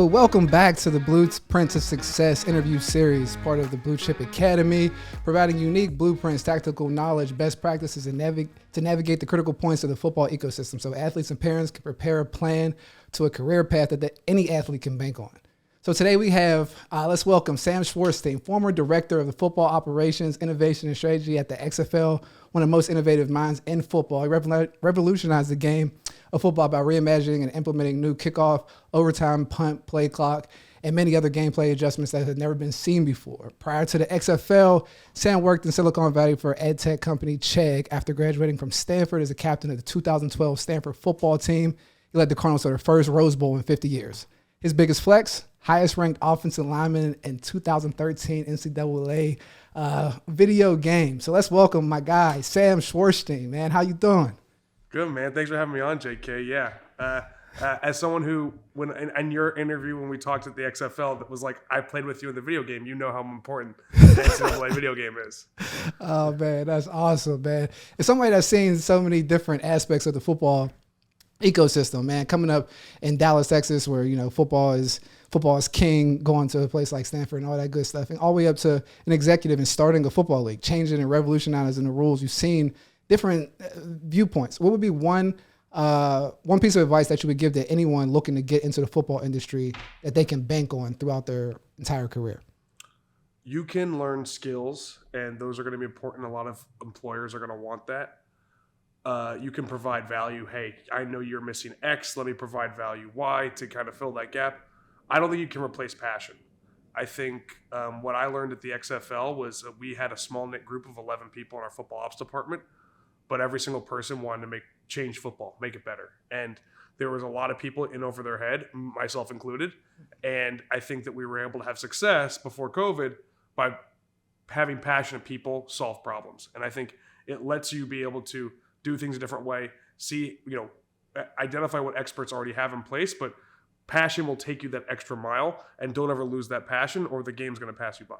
welcome back to the Blueprints of Success interview series, part of the Blue Chip Academy, providing unique blueprints, tactical knowledge, best practices, and to navigate the critical points of the football ecosystem so athletes and parents can prepare a plan to a career path that any athlete can bank on. So today we have, let's welcome Sam Schwartzstein, former director of the football operations, innovation, and strategy at the XFL, one of the most innovative minds in football. He revolutionized the game of football by reimagining and implementing new kickoff, overtime, punt, play clock, and many other gameplay adjustments that had never been seen before. Prior to the XFL, Sam worked in Silicon Valley for ed tech company Chegg. After graduating from Stanford as a captain of the 2012 Stanford football team, he led the Cardinals to their first Rose Bowl in 50 years. His biggest flex, highest ranked offensive lineman in 2013 NCAA video game. So let's welcome my guy, Sam Schwartzstein, man. How you doing? Good, man. Thanks for having me on, JK. Yeah. As someone who, when in your interview when we talked at the XFL, that was like, I played with you in the video game. You know how important the NCAA video game is. Oh, man. That's awesome, man. As somebody that's seen so many different aspects of the football ecosystem, man, coming up in Dallas, Texas, where, you know, football is king, going to a place like Stanford and all that good stuff, and all the way up to an executive and starting a football league, changing and revolutionizing the rules. You've seen different viewpoints. What would be one piece of advice that you would give to anyone looking to get into the football industry that they can bank on throughout their entire career? You can learn skills, and those are going to be important. A lot of employers are going to want that. You can provide value. Hey, I know you're missing X. Let me provide value Y to kind of fill that gap. I don't think you can replace passion. I think what I learned at the XFL was we had a small-knit group of 11 people in our football ops department, but every single person wanted to change football, make it better. And there was a lot of people in over their head, myself included. And I think that we were able to have success before COVID by having passionate people solve problems. And I think it lets you be able to do things a different way, identify what experts already have in place, but passion will take you that extra mile, and don't ever lose that passion or the game's going to pass you by.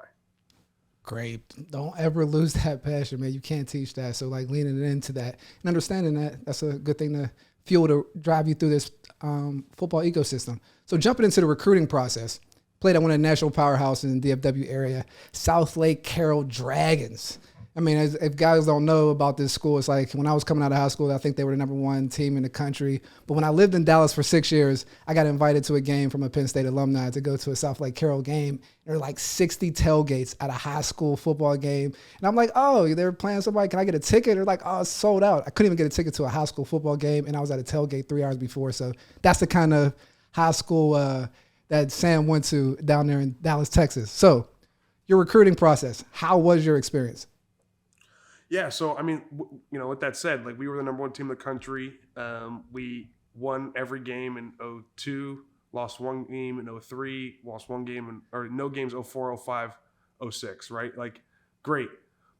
Great. Don't ever lose that passion, man. You can't teach that. So like leaning into that and understanding that's a good thing to fuel to drive you through this football ecosystem. So jumping into the recruiting process, played at one of the national powerhouses in the DFW area, Southlake Carroll Dragons. I mean, if guys don't know about this school, it's like when I was coming out of high school, I think they were the #1 team in the country. But when I lived in Dallas for 6 years, I got invited to a game from a Penn State alumni to go to a Southlake Carroll game. There were like 60 tailgates at a high school football game. And I'm like, oh, they're playing somebody. Can I get a ticket? They're like, oh, it's sold out. I couldn't even get a ticket to a high school football game, and I was at a tailgate 3 hours before. So that's the kind of high school that Sam went to down there in Dallas, Texas. So your recruiting process, how was your experience? Yeah, so I mean, with that said, like we were the #1 team in the country. We won every game in 2002, lost one game in 2003, lost one game or no games 2004, 2005, 2006, right? Like, great.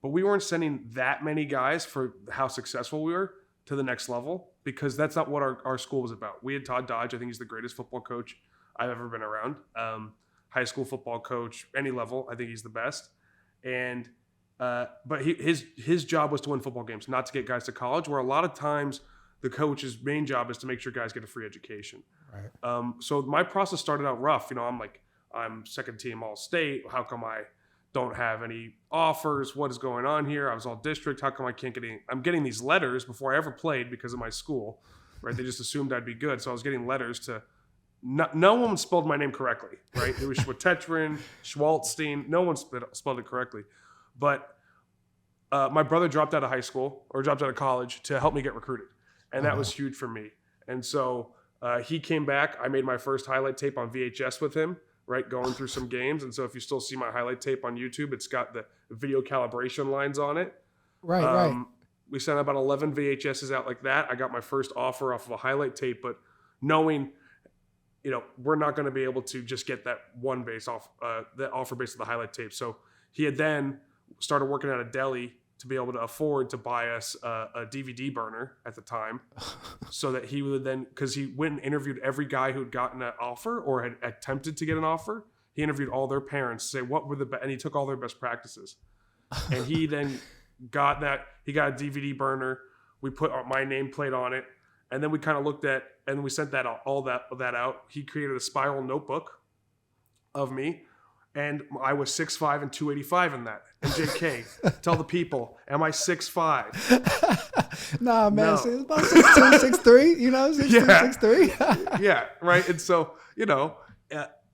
But we weren't sending that many guys for how successful we were to the next level, because that's not what our school was about. We had Todd Dodge. I think he's the greatest football coach I've ever been around. High school football coach, any level, I think he's the best. And but his job was to win football games, not to get guys to college, where a lot of times the coach's main job is to make sure guys get a free education. Right. So my process started out rough. I'm second team All-State. How come I don't have any offers? What is going on here? I was all district. How come I can't get any? I'm getting these letters before I ever played because of my school, right? They just assumed I'd be good. So I was getting letters to no one spelled my name correctly, right? It was Schwartzstein, Schwartzstein. No one spelled it correctly. But my brother dropped out of high school or dropped out of college to help me get recruited. And that was huge for me. And so he came back. I made my first highlight tape on VHS with him, right, going through some games. And so if you still see my highlight tape on YouTube, it's got the video calibration lines on it. Right. We sent about 11 VHSs out like that. I got my first offer off of a highlight tape, but knowing we're not going to be able to just get that one base off, that offer based on the highlight tape. So he had then started working at a deli to be able to afford to buy us a DVD burner at the time, so that he would then, because he went and interviewed every guy who had gotten an offer or had attempted to get an offer. He interviewed all their parents to say what were and he took all their best practices. And he then got that, he got a DVD burner. We put my nameplate on it. And then we kind of looked at, and we sent all that out. He created a spiral notebook of me. And I was 6'5" and 285 in that. And JK, tell the people, am I 6'5"? Nah, man, No. so it's about 6'2", 6'3", you know, 6'2", Yeah. 6'3". Yeah, right. And so,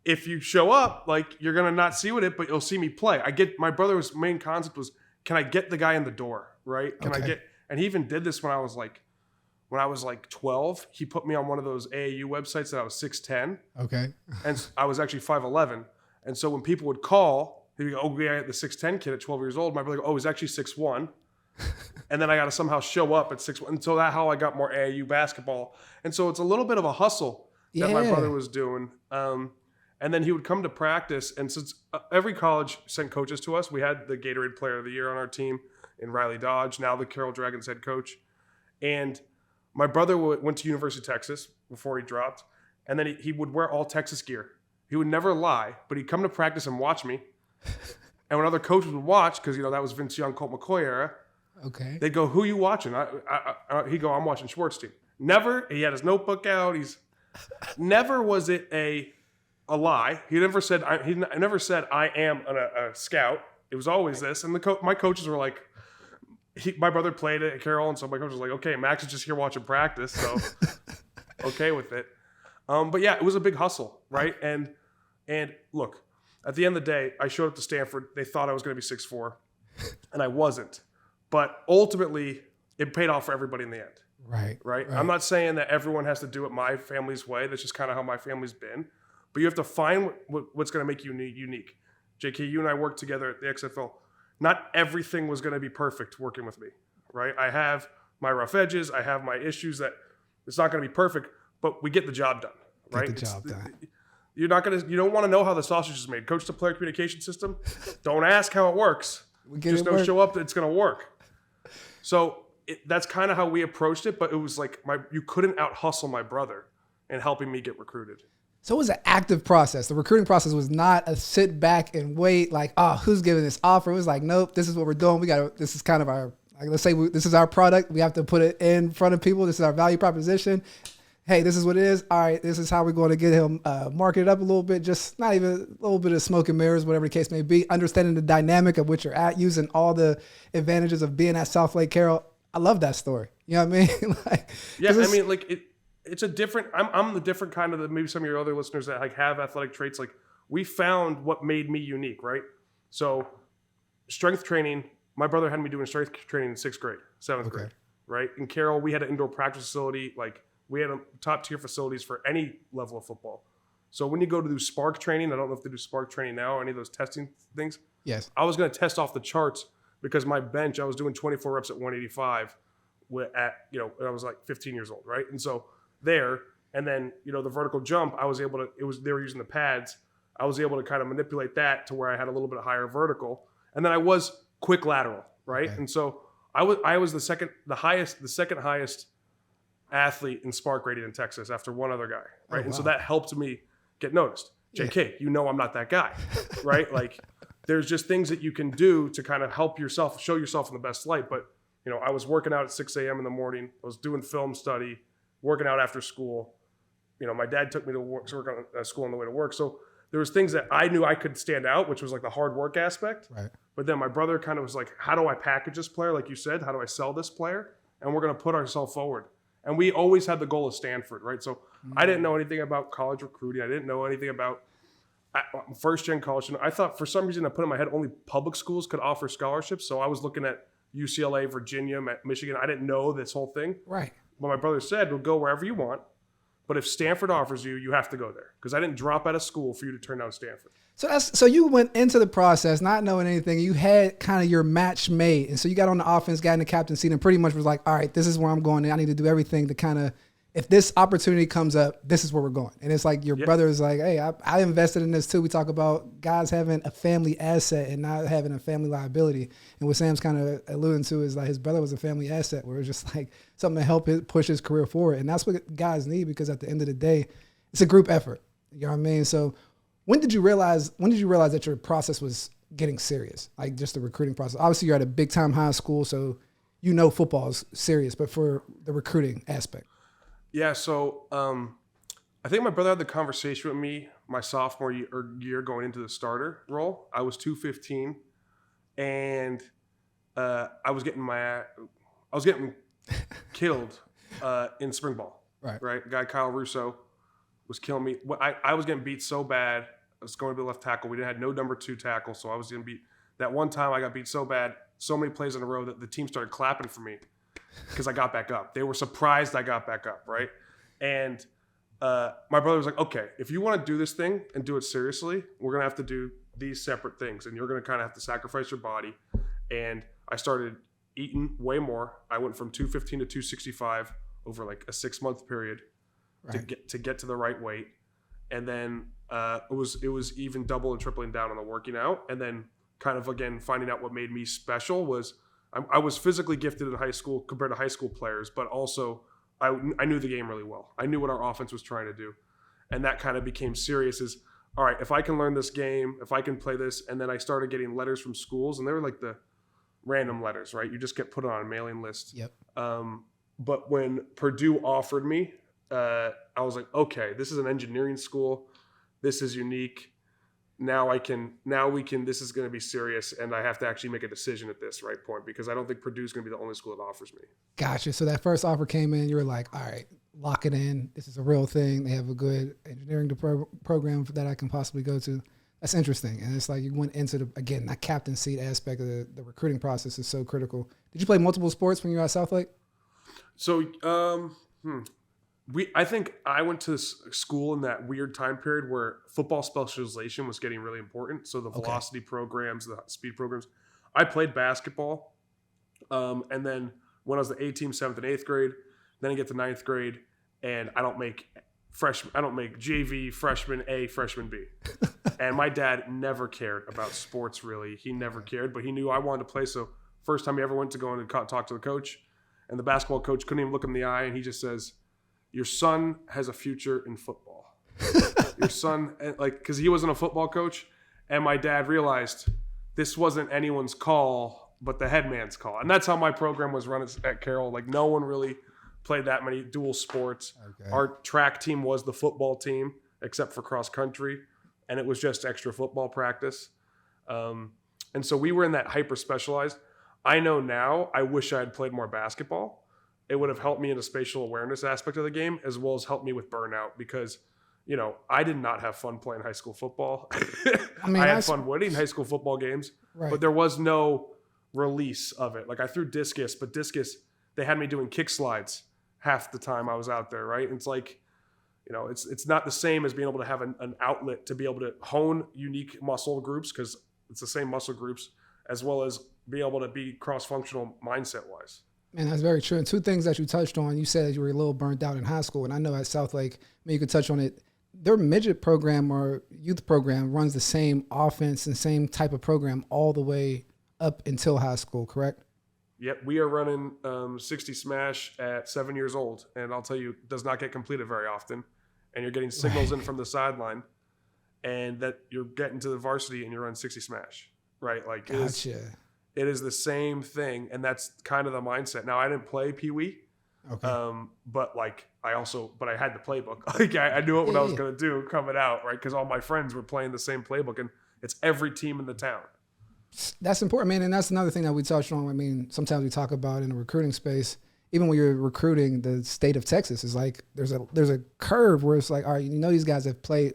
if you show up, like, you're going to not see with it, but you'll see me play. My brother's main concept was, can I get the guy in the door, right? And he even did this when I was like 12. He put me on one of those AAU websites that I was 6'10". Okay. And I was actually 5'11". And so when people would call, he'd go, oh, yeah, the 6'10" kid at 12 years old. My brother would go, oh, he's actually 6'1". And then I got to somehow show up at 6'1". And so that's how I got more AAU basketball. And so it's a little bit of a hustle that my brother was doing. And then he would come to practice. And since every college sent coaches to us, we had the Gatorade Player of the Year on our team in Riley Dodge, now the Carroll Dragons head coach. And my brother went to University of Texas before he dropped. And then he would wear all Texas gear. He would never lie, but he'd come to practice and watch me. And when other coaches would watch, because, that was Vince Young, Colt McCoy era, okay, they'd go, who you watching? He'd go, I'm watching Schwartzstein. Never, he had his notebook out. Never was it a lie. He never said, I am a scout. It was always this. And my coaches were like, my brother played at Carroll, and so my coach was like, okay, Max is just here watching practice, so okay with it. But yeah, it was a big hustle, right? And look, at the end of the day, I showed up to Stanford. They thought I was going to be 6'4", and I wasn't. But ultimately, it paid off for everybody in the end. Right? I'm not saying that everyone has to do it my family's way. That's just kind of how my family's been. But you have to find what's going to make you unique. JK, you and I worked together at the XFL. Not everything was going to be perfect working with me, right? I have my rough edges. I have my issues that it's not going to be perfect, but we get the job done, right? Get the job done. You don't want to know how the sausage is made. Coach the player communication system. Don't ask how it works. Just know show up that it's going to work. So that's kind of how we approached it, but it was like you couldn't out hustle my brother in helping me get recruited. So it was an active process. The recruiting process was not a sit back and wait, like, oh, who's giving this offer? It was like, nope, this is what we're doing. This is kind of our, let's say this is our product. We have to put it in front of people. This is our value proposition. Hey, this is what it is. All right, this is how we're going to get him marketed up a little bit. Just not even a little bit of smoke and mirrors, whatever the case may be. Understanding the dynamic of which you're at, using all the advantages of being at Southlake, Carroll. I love that story. You know what I mean? It's a different. I'm the different kind of maybe some of your other listeners that have athletic traits. Like, we found what made me unique, right? So, strength training. My brother had me doing strength training in 6th grade, 7th grade, right? In Carroll, we had an indoor practice facility. Like, we had top tier facilities for any level of football. So when you go to do Spark training, I don't know if they do Spark training now or any of those testing things. Yes. I was going to test off the charts because my bench, I was doing 24 reps at 185 when I was like 15 years old, right? And so there, and then, the vertical jump, I was able to, they were using the pads. I was able to kind of manipulate that to where I had a little bit higher vertical. And then I was quick lateral, right? Okay. And so I was the second highest athlete in Spark rated in Texas after one other guy, right? And so that helped me get noticed. JK, I'm not that guy, right? Like, there's just things that you can do to kind of help yourself, show yourself in the best light. But, I was working out at 6 a.m. in the morning. I was doing film study, working out after school. My dad took me to work on school on the way to work. So there was things that I knew I could stand out, which was like the hard work aspect. Right. But then my brother kind of was like, how do I package this player? Like you said, how do I sell this player? And we're going to put ourselves forward. And we always had the goal of Stanford, right? So I didn't know anything about college recruiting. I didn't know anything about first-gen college. I thought for some reason I put in my head only public schools could offer scholarships. So I was looking at UCLA, Virginia, Michigan. I didn't know this whole thing. Right. But my brother said, we'll go wherever you want. But if Stanford offers you, you have to go there. Because I didn't drop out of school for you to turn down Stanford. So you went into the process not knowing anything. You had kind of your match made. And so you got on the offense, got in the captain seat, and pretty much was like, all right, this is where I'm going. I need to do everything to kind of, if this opportunity comes up, this is where we're going. And it's like your brother is like, hey, I invested in this too. We talk about guys having a family asset and not having a family liability. And what Sam's kind of alluding to is like his brother was a family asset where it's just like something to help push his career forward. And that's what guys need, because at the end of the day, it's a group effort. You know what I mean? So when did you realize that your process was getting serious? Like just the recruiting process. Obviously you're at a big time high school, so football is serious, but for the recruiting aspect. Yeah, so I think my brother had the conversation with me my sophomore year going into the starter role. I was 215, and I was getting killed in spring ball. Right. Guy Kyle Russo was killing me. I was getting beat so bad. I was going to be left tackle. We had no number 2 tackle, so I was getting beat. That one time I got beat so bad, so many plays in a row that the team started clapping for me because I got back up. They were surprised I got back up, right? And my brother was like, okay, if you want to do this thing and do it seriously, we're going to have to do these separate things, and you're going to kind of have to sacrifice your body. And I started eating way more. I went from 215 to 265 over like a 6-month period to get to the right weight. And then it was even double and tripling down on the working out. And then kind of, again, finding out what made me special was I was physically gifted in high school compared to high school players, but also I knew the game really well. I knew what our offense was trying to do. And that kind of became serious is, all right, if I can learn this game, if I can play this, and then I started getting letters from schools, and they were like the random letters, right? You just get put on a mailing list. Yep. But when Purdue offered me, I was like, okay, this is an engineering school. This is unique. Now this is going to be serious, and I have to actually make a decision at this right point because I don't think Purdue's going to be the only school that offers me. Gotcha. So that first offer came in, you were like, all right, lock it in. This is a real thing. They have a good engineering program that I can possibly go to. That's interesting. And it's like you went into again, that captain seat aspect of the recruiting process is so critical. Did you play multiple sports when you were at Southlake? So, I think I went to school in that weird time period where football specialization was getting really important. So the velocity programs, the speed programs. I played basketball, and then when I was the A team, 7th and 8th grade, then I get to 9th grade, and I don't make JV, freshman A, freshman B. And my dad never cared about sports really. He never cared, but he knew I wanted to play. So first time he ever went to go and talk to the coach, and the basketball coach couldn't even look him in the eye, and he just says, your son has a future in football. Your son, like, because he wasn't a football coach, and my dad realized this wasn't anyone's call, but the head man's call. And that's how my program was run at Carroll. Like, no one really played that many dual sports. Okay. Our track team was the football team, except for cross country, and it was just extra football practice. And so we were in that hyper specialized. I know now I wish I had played more basketball. It would have helped me in the spatial awareness aspect of the game, as well as helped me with burnout because, I did not have fun playing high school football. I had fun winning high school football games, but there was no release of it. Like I threw discus, but discus, they had me doing kick slides half the time I was out there, right? And it's like, it's not the same as being able to have an outlet to be able to hone unique muscle groups because it's the same muscle groups, as well as be able to be cross-functional mindset-wise. Man, that's very true. And 2 things that you touched on, you said you were a little burnt out in high school. And I know at Southlake, you could touch on it. Their midget program or youth program runs the same offense and same type of program all the way up until high school, correct? Yep. We are running 60 smash at 7 years old. And I'll tell you, it does not get completed very often. And you're getting signals in from the sideline and that you're getting to the varsity and you're running 60 smash, right? Like gotcha. It is the same thing, and that's kind of the mindset. Now, I didn't play Pee Wee, but I had the playbook. Like I knew what I was going to do coming out, right? Because all my friends were playing the same playbook, and it's every team in the town. That's important, man, and that's another thing that we touched on. I mean, sometimes we talk about in the recruiting space. Even when you're recruiting, the state of Texas is like there's a curve where it's like, all right, these guys have played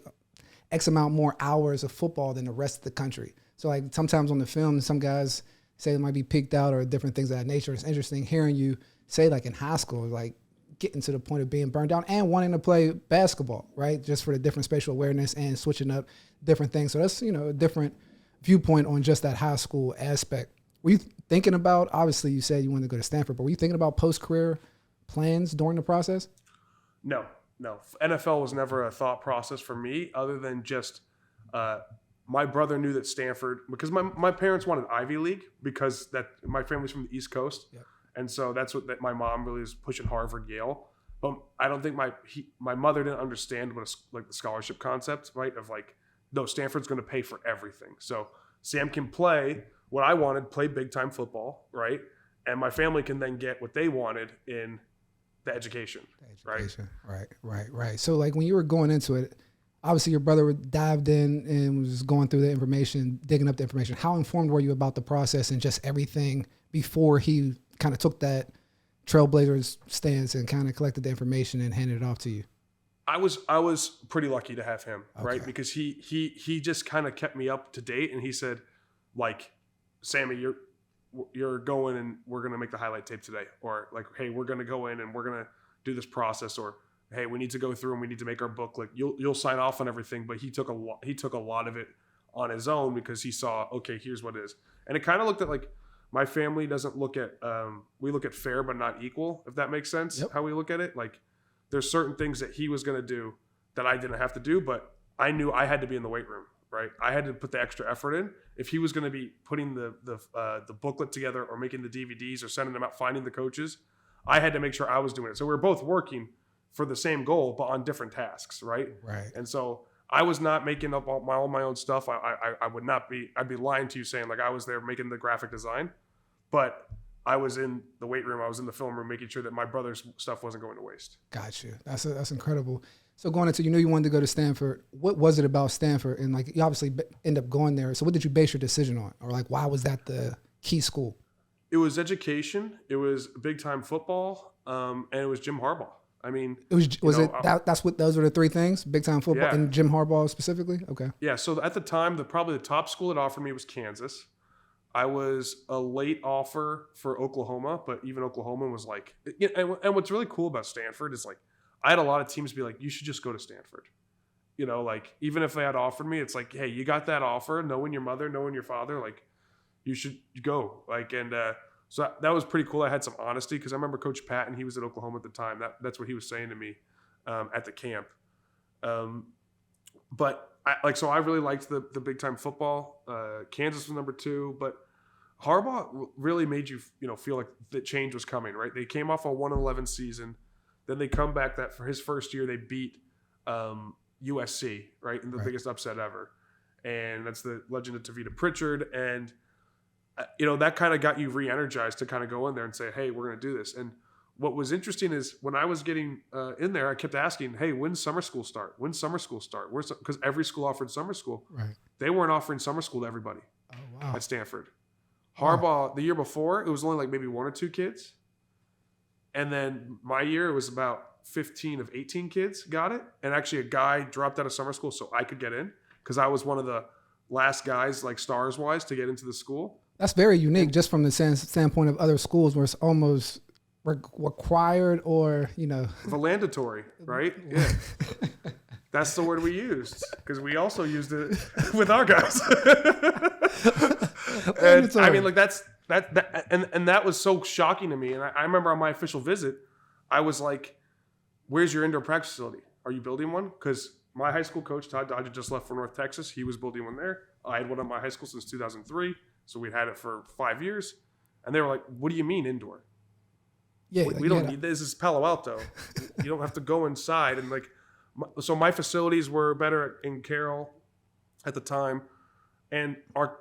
X amount more hours of football than the rest of the country. So like sometimes on the film, some guys say they might be peaked out or different things of that nature. It's interesting hearing you say like in high school, like getting to the point of being burned out and wanting to play basketball, right? Just for the different spatial awareness and switching up different things. So that's, a different viewpoint on just that high school aspect. Were you thinking about, obviously you said you wanted to go to Stanford, but were you thinking about post-career plans during the process? No. NFL was never a thought process for me other than just my brother knew that Stanford, because my parents wanted Ivy League because my family's from the East Coast. Yep. And so that's what my mom really was pushing Harvard, Yale. But I don't think my mother didn't understand what the scholarship concept, right? Of like, no, Stanford's going to pay for everything. So Sam can play what I wanted, play big time football, right? And my family can then get what they wanted in the education. Right. Right. So like when you were going into it, Obviously, your brother dived in and was going through the information, digging up the information. How informed were you about the process and just everything before he kind of took that Trailblazers stance and kind of collected the information and handed it off to you? I was pretty lucky to have him, right? Because he just kind of kept me up to date, and he said, like, Sammy, you're going and we're gonna make the highlight tape today, or like, hey, we're gonna go in and we're gonna do this process, or hey, we need to go through and we need to make our book. Like, you'll sign off on everything, but he took a lot of it on his own because he saw, okay, here's what it is, and it kind of looked at like my family doesn't look at we look at fair but not equal, if that makes sense. Yep. How we look at it, like there's certain things that he was gonna do that I didn't have to do, but I knew I had to be in the weight room. Right, I had to put the extra effort in. If he was going to be putting the booklet together or making the DVDs or sending them out, finding the coaches, I had to make sure I was doing it. So we were both working for the same goal, but on different tasks, right? Right. And so I was not making up all my own stuff. I would not be. I'd be lying to you saying like I was there making the graphic design, but I was in the weight room. I was in the film room, making sure that my brother's stuff wasn't going to waste. Got you. That's incredible. So going into, you knew you wanted to go to Stanford. What was it about Stanford? And like, you obviously end up going there. So what did you base your decision on? Or like, why was that the key school? It was education. It was big time football. And it was Jim Harbaugh. I mean, that's what, those were the three things, big time football and Jim Harbaugh specifically. Okay. Yeah. So at the time, probably the top school that offered me was Kansas. I was a late offer for Oklahoma, but even Oklahoma was like, and what's really cool about Stanford is like, I had a lot of teams be like, you should just go to Stanford. You know, like even if they had offered me, it's like, hey, you got that offer, knowing your mother, knowing your father, like you should go. Like, and so that was pretty cool. I had some honesty because I remember Coach Patton, he was at Oklahoma at the time. That's what he was saying to me at the camp. But so I really liked the big time football. Kansas was number 2, but Harbaugh really made you feel like the change was coming, right? They came off a 1-11 season. Then they come back that for his first year, they beat USC, right? In the biggest upset ever. And that's the legend of Tavita Pritchard. And, that kind of got you re-energized to kind of go in there and say, hey, we're going to do this. And what was interesting is when I was getting in there, I kept asking, hey, when's summer school start? When's summer school start? Because every school offered summer school. Right. They weren't offering summer school to everybody at Stanford. Harbaugh, the year before, it was only like maybe 1 or 2 kids. And then my year, it was about 15 of 18 kids got it. And actually a guy dropped out of summer school so I could get in because I was one of the last guys, like stars-wise, to get into the school. That's very unique just from the standpoint of other schools where it's almost required or, Valandatory, right? Yeah. That's the word we used because we also used it with our guys. And I mean, like that was so shocking to me. And I remember on my official visit, I was like, where's your indoor practice facility? Are you building one? Because my high school coach, Todd Dodger, just left for North Texas. He was building one there. I had one at my high school since 2003. So we'd had it for 5 years. And they were like, what do you mean indoor? Yeah, we don't need this. This is Palo Alto. You don't have to go inside. And like, so my facilities were better in Carroll at the time. And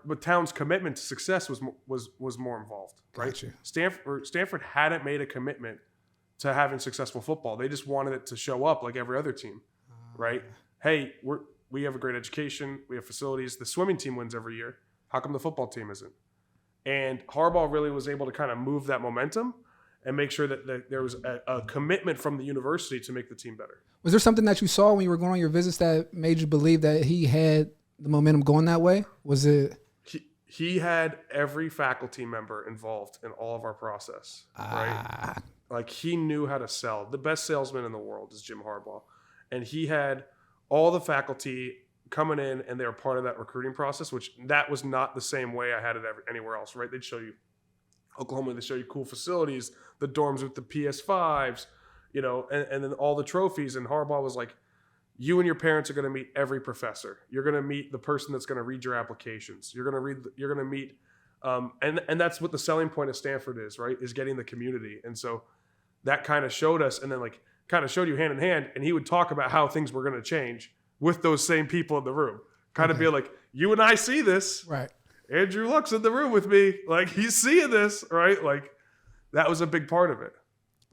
the town's commitment to success was more involved, right? Gotcha. Stanford hadn't made a commitment to having successful football. They just wanted it to show up like every other team, right? Hey, we have a great education. We have facilities. The swimming team wins every year. How come the football team isn't? And Harbaugh really was able to kind of move that momentum and make sure that there was a commitment from the university to make the team better. Was there something that you saw when you were going on your visits that made you believe that he had the momentum going that way? Was it? He had every faculty member involved in all of our process, right? Like he knew how to sell. The best salesman in the world is Jim Harbaugh. And he had all the faculty coming in and they were part of that recruiting process, which that was not the same way I had it anywhere else, right? They'd show you Oklahoma, they show you cool facilities, the dorms with the PS5s, and then all the trophies. And Harbaugh was like, you and your parents are going to meet every professor. You're going to meet the person that's going to read your applications. You're going to meet, and that's what the selling point of Stanford is, right? Is getting the community. And so that kind of showed us, and then like kind of showed you hand in hand. And he would talk about how things were going to change with those same people in the room. Kind of be like, you and I see this, right? Andrew Luck's in the room with me, like he's seeing this, right? Like that was a big part of it.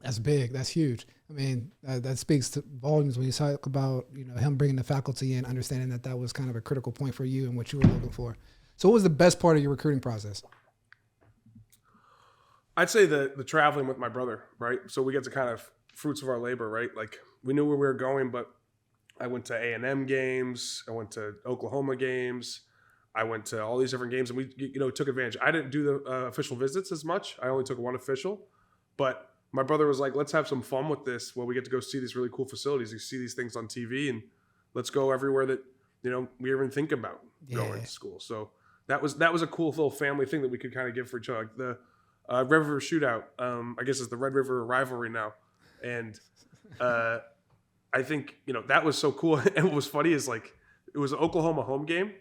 That's big. That's huge. I mean, that speaks to volumes when you talk about, him bringing the faculty in, understanding that was kind of a critical point for you and what you were looking for. So what was the best part of your recruiting process? I'd say the traveling with my brother, right? So we get to kind of fruits of our labor, right? Like we knew where we were going, but I went to A&M games. I went to Oklahoma games. I went to all these different games, and we, took advantage. I didn't do the official visits as much. I only took one official, but my brother was like, let's have some fun with this. Well, we get to go see these really cool facilities. You see these things on TV, and let's go everywhere that, we even think about going to school. So that was a cool little family thing that we could kind of give for each other. Like the Red River Shootout, I guess it's the Red River rivalry now. And I think, that was so cool. And what was funny is like, it was an Oklahoma home game,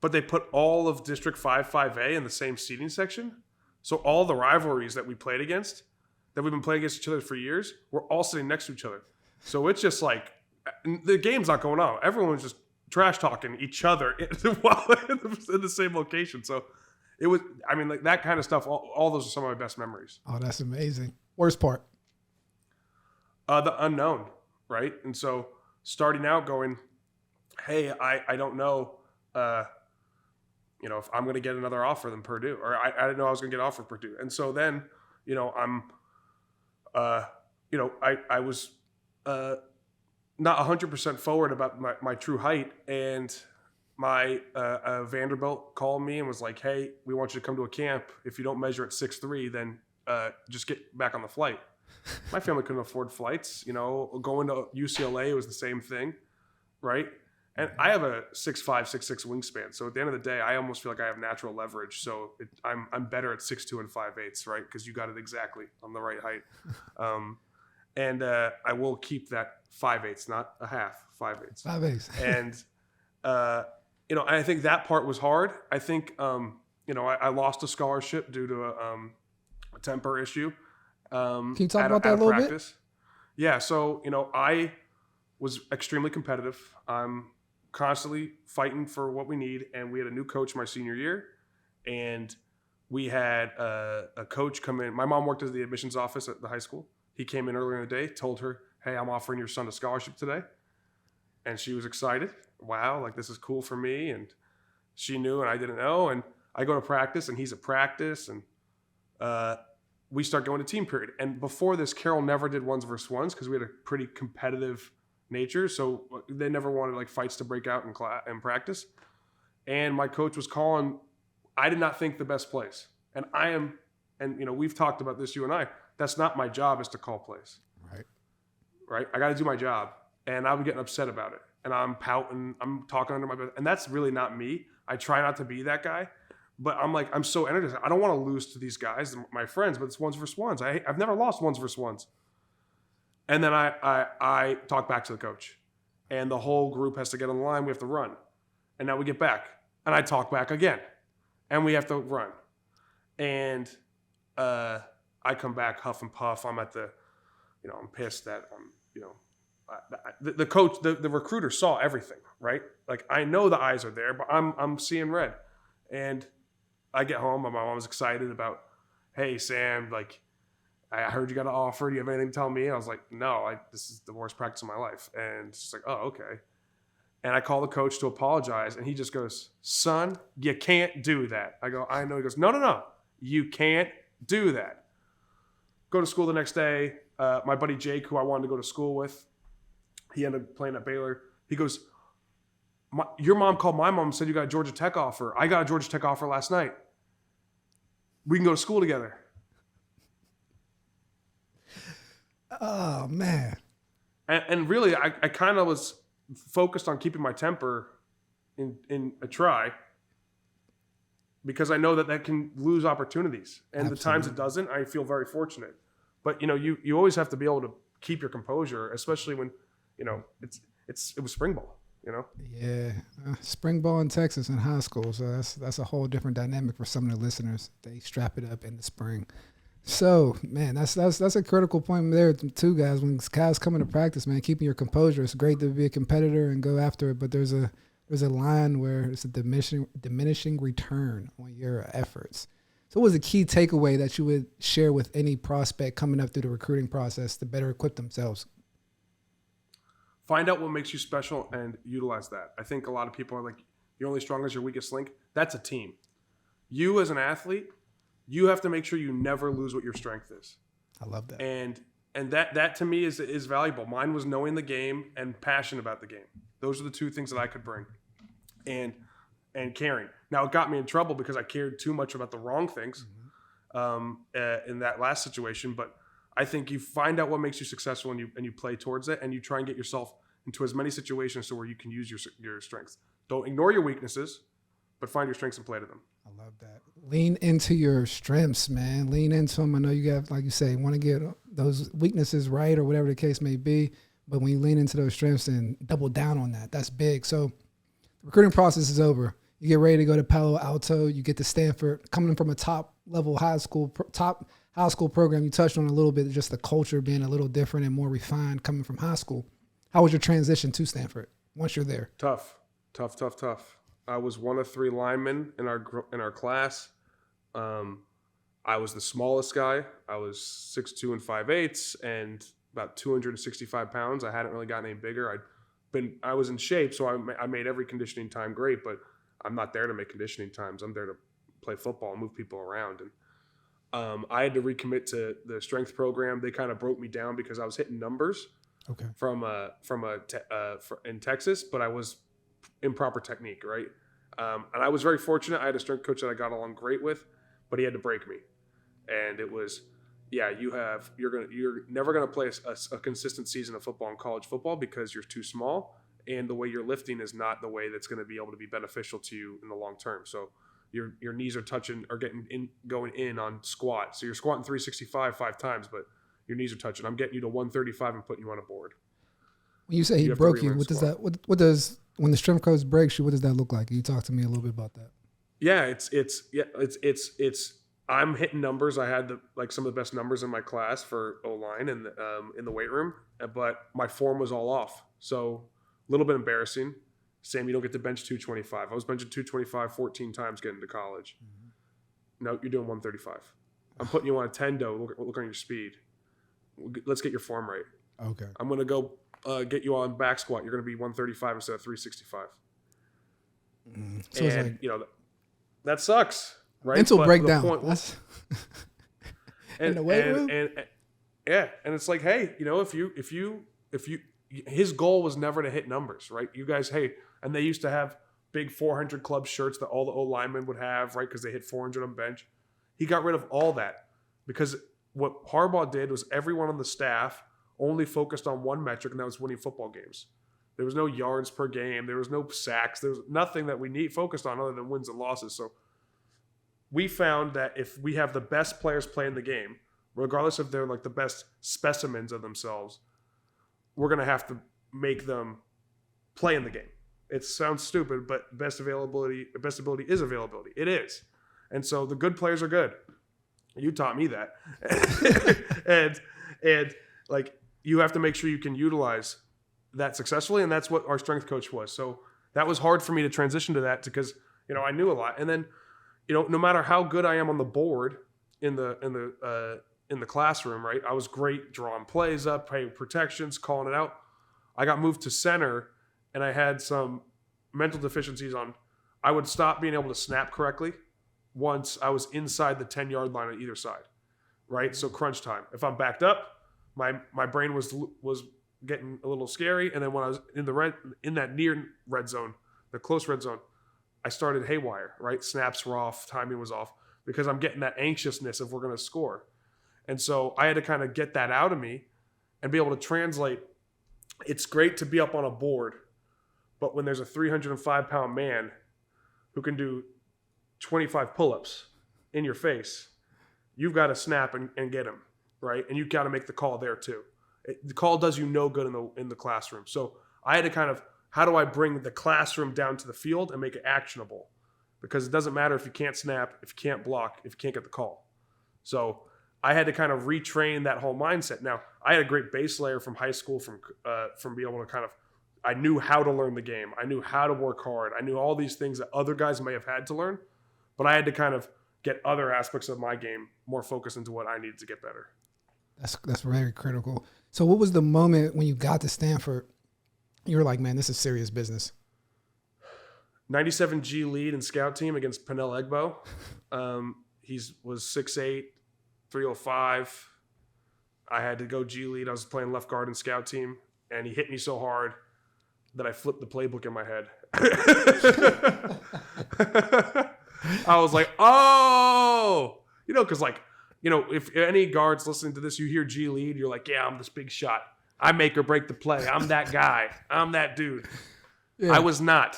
but they put all of District 5, 5A in the same seating section. So all the rivalries that we played against, that we've been playing against each other for years, we're all sitting next to each other. So it's just like, the game's not going on. Everyone's just trash talking each other while in the same location. So it was, like that kind of stuff, all those are some of my best memories. Oh, that's amazing. Worst part? The unknown, right? And so starting out going, hey, I don't know, if I'm going to get another offer than Purdue, or I didn't know I was going to get an offer from Purdue. And so then, I was not 100% forward about my true height. And my Vanderbilt called me and was like, hey, we want you to come to a camp. If you don't measure at 6'3", then just get back on the flight. My family couldn't afford flights. Going to UCLA was the same thing, right? And I have a 6'5", 6'6" wingspan. So at the end of the day, I almost feel like I have natural leverage. So I'm better at 6'2" and 5'8", right? Because you got it exactly on the right height. And I will keep that 5'8", not a half, 5'8". 5'8". And, I think that part was hard. I think, I lost a scholarship due to a temper issue. Can you talk about that a little bit? Yeah. So, I was extremely competitive. I'm constantly fighting for what we need. And we had a new coach my senior year. And we had a coach come in. My mom worked at the admissions office at the high school. He came in earlier in the day, told her, hey, I'm offering your son a scholarship today. And she was excited. Wow, like this is cool for me. And she knew and I didn't know. And I go to practice and he's at practice. And we start going to team period. And before this, Carroll never did ones versus ones because we had a pretty competitive nature. So they never wanted like fights to break out in practice. And my coach was calling, I did not think the best plays. And we've talked about this, you and I, that's not my job is to call plays. Right. I got to do my job. And I'm getting upset about it. And I'm pouting, I'm talking under my breath. And that's really not me. I try not to be that guy. But I'm so energized. I don't want to lose to these guys, my friends, but it's ones versus ones. I've never lost ones versus ones. And then I talk back to the coach. And the whole group has to get on the line. We have to run. And now we get back. And I talk back again. And we have to run. And I come back huff and puff. I'm at the, I'm pissed that the coach, the recruiter saw everything, right? Like I know the eyes are there, but I'm seeing red. And I get home, my mom was excited about, hey, Sam, like, I heard you got an offer. Do you have anything to tell me? And I was like, no, this is the worst practice of my life. And she's like, oh, okay. And I call the coach to apologize. And he just goes, son, you can't do that. I go, I know. He goes, no. You can't do that. Go to school the next day. My buddy Jake, who I wanted to go to school with, he ended up playing at Baylor. He goes, your mom called my mom and said you got a Georgia Tech offer. I got a Georgia Tech offer last night. We can go to school together. Oh, man. And really, I kind of was focused on keeping my temper in a try because I know that can lose opportunities. And Absolutely. The times it doesn't, I feel very fortunate. But, you always have to be able to keep your composure, especially when, it was spring ball. Yeah, spring ball in Texas in high school, so that's a whole different dynamic for some of the listeners. They strap it up in the spring. So, man, that's a critical point there too, guys. When guys come into practice, man, keeping your composure. It's great to be a competitor and go after it, but there's a line where it's a diminishing return on your efforts. So what was the key takeaway that you would share with any prospect coming up through the recruiting process to better equip themselves? Find out what makes you special and utilize that. I think a lot of people are like, you're only strong as your weakest link. That's a team. You as an athlete, you have to make sure you never lose what your strength is. I love that. And that to me is valuable. Mine was knowing the game and passion about the game. Those are the two things that I could bring. And caring. Now it got me in trouble because I cared too much about the wrong things in that last situation. But I think you find out what makes you successful and you play towards it, and you try and get yourself into as many situations so where you can use your strengths. Don't ignore your weaknesses, but find your strengths and play to them. I love that. Lean into your strengths, man. Lean into them. I know you got, like you say, want to get those weaknesses right or whatever the case may be. But when you lean into those strengths and double down on that, that's big. So the recruiting process is over. You get ready to go to Palo Alto. You get to Stanford. Coming from a top high school program, you touched on a little bit, just the culture being a little different and more refined coming from high school. How was your transition to Stanford once you're there? Tough. I was one of 3 linemen in our class. I was the smallest guy. I was 6'2" and 5/8 and about 265 pounds. I hadn't really gotten any bigger. I was in shape, so I made every conditioning time great, but I'm not there to make conditioning times. I'm there to play football and move people around. And I had to recommit to the strength program. They kind of broke me down because I was hitting numbers in Texas, but I was improper technique, right? And I was very fortunate. I had a strength coach that I got along great with, but he had to break me. And it was, you're never gonna play a consistent season of football in college football because you're too small, and the way you're lifting is not the way that's going to be able to be beneficial to you in the long term. So your knees are going in on squat. So you're squatting 365 5 times, but your knees are touching. I'm getting you to 135 and putting you on a board. When you say he broke you, what does that? What does when the strength coach breaks you? What does that look like? Can you talk to me a little bit about that? Yeah, it's I'm hitting numbers. I had some of the best numbers in my class for O-line and in the weight room, but my form was all off. So a little bit embarrassing. Sam, you don't get to bench 225. I was benching 225 14 times getting to college. Mm-hmm. No, you're doing 135. I'm putting you on a tendo. Look on your speed. Let's get your form right. Okay. I'm going to go get you on back squat. You're going to be 135 instead of 365. So and, it's like, that sucks. Right? Mental breakdown. And it's like, hey, if you his goal was never to hit numbers, right? You guys, hey, and they used to have big 400 club shirts that all the O linemen would have, right? Because they hit 400 on bench. He got rid of all that because what Harbaugh did was everyone on the staff only focused on one metric, and that was winning football games. There was no yards per game. There was no sacks. There was nothing that we focused on other than wins and losses. So we found that if we have the best players playing the game, regardless if they're like the best specimens of themselves, we're going to have to make them play in the game. It sounds stupid, but best ability is availability. It is. And so the good players are good. You taught me that. and like you have to make sure you can utilize that successfully, and that's what our strength coach was. So that was hard for me to transition to that because, I knew a lot. And then, no matter how good I am on the board in the classroom, right? I was great drawing plays up, paying protections, calling it out. I got moved to center, and I had some mental deficiencies I would stop being able to snap correctly once I was inside the 10-yard line on either side, right? So crunch time. If I'm backed up, my brain was getting a little scary, and then when I was in that near red zone, the close red zone, I started haywire, right? Snaps were off, timing was off, because I'm getting that anxiousness if we're going to score. And so I had to kind of get that out of me and be able to translate. It's great to be up on a board, but when there's a 305-pound man who can do 25 pull-ups in your face, you've got to snap and get him, right? And you've got to make the call there too. The call does you no good in the classroom. So I had to kind of, how do I bring the classroom down to the field and make it actionable? Because it doesn't matter if you can't snap, if you can't block, if you can't get the call. So I had to kind of retrain that whole mindset. Now, I had a great base layer from high school from being able to kind of, I knew how to learn the game. I knew how to work hard. I knew all these things that other guys may have had to learn, but I had to kind of get other aspects of my game more focused into what I needed to get better. That's very critical. So what was the moment when you got to Stanford, you were like, man, this is serious business? 97 G lead in scout team against Penel Egbo. He was 6'8", 305. I had to go G lead. I was playing left guard in scout team, and he hit me so hard that I flipped the playbook in my head. I was like, oh, because if any guards listening to this, you hear G lead, you're like, yeah, I'm this big shot. I make or break the play. I'm that guy. I'm that dude. Yeah. I was not.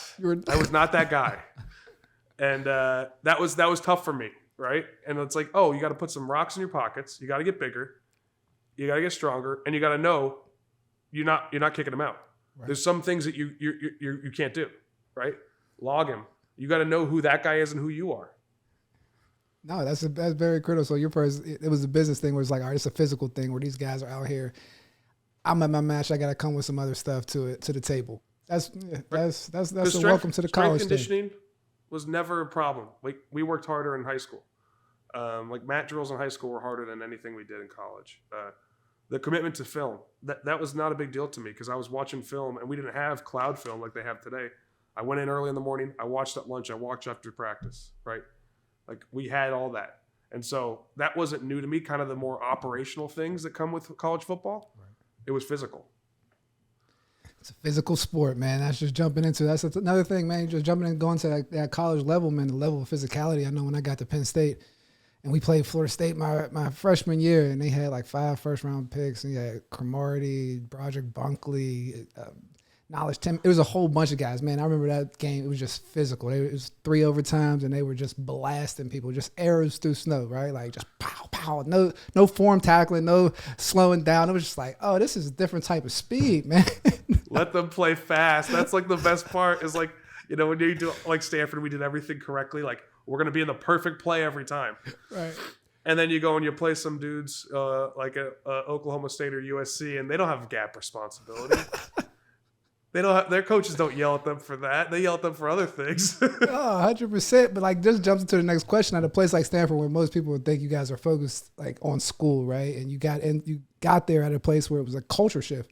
I was not that guy. And that was tough for me, right? And it's like, oh, you got to put some rocks in your pockets. You got to get bigger. You got to get stronger, and you got to know you're not kicking him out. Right. There's some things that you can't do, right? Log him. You got to know who that guy is and who you are. No, that's very critical. So it was a business thing where it's like, all right, it's a physical thing where these guys are out here. I'm at my match. I got to come with some other stuff to the table. That's a welcome to the college thing. Conditioning was never a problem. Like, we worked harder in high school. Like, mat drills in high school were harder than anything we did in college. The commitment to film, that was not a big deal to me because I was watching film and we didn't have cloud film like they have today. I went in early in the morning. I watched at lunch. I watched after practice, right? Like, we had all that. And so that wasn't new to me, kind of the more operational things that come with college football. Right. It was physical. It's a physical sport, man. That's just jumping into. That's another thing, man. Just jumping and going to that college level, man, the level of physicality. I know when I got to Penn State and we played Florida State my freshman year, and they had like 5 first-round picks. And you had Cromartie, Broderick Bunkley, Knowledge Tim. It was a whole bunch of guys, man. I remember that game. It was just physical. It was 3 overtimes, and they were just blasting people, just arrows through snow, right? Like, just pow, pow. No form tackling, no slowing down. It was just like, oh, this is a different type of speed, man. Let them play fast. That's like the best part is like, when you do like Stanford, we did everything correctly. Like, we're going to be in the perfect play every time. Right. And then you go and you play some dudes like Oklahoma State or USC, and they don't have gap responsibility. They don't have, their coaches don't yell at them for that. They yell at them for other things. 100%. But like, just jumps into the next question. At a place like Stanford, where most people would think you guys are focused like on school, right? And you got there at a place where it was a culture shift.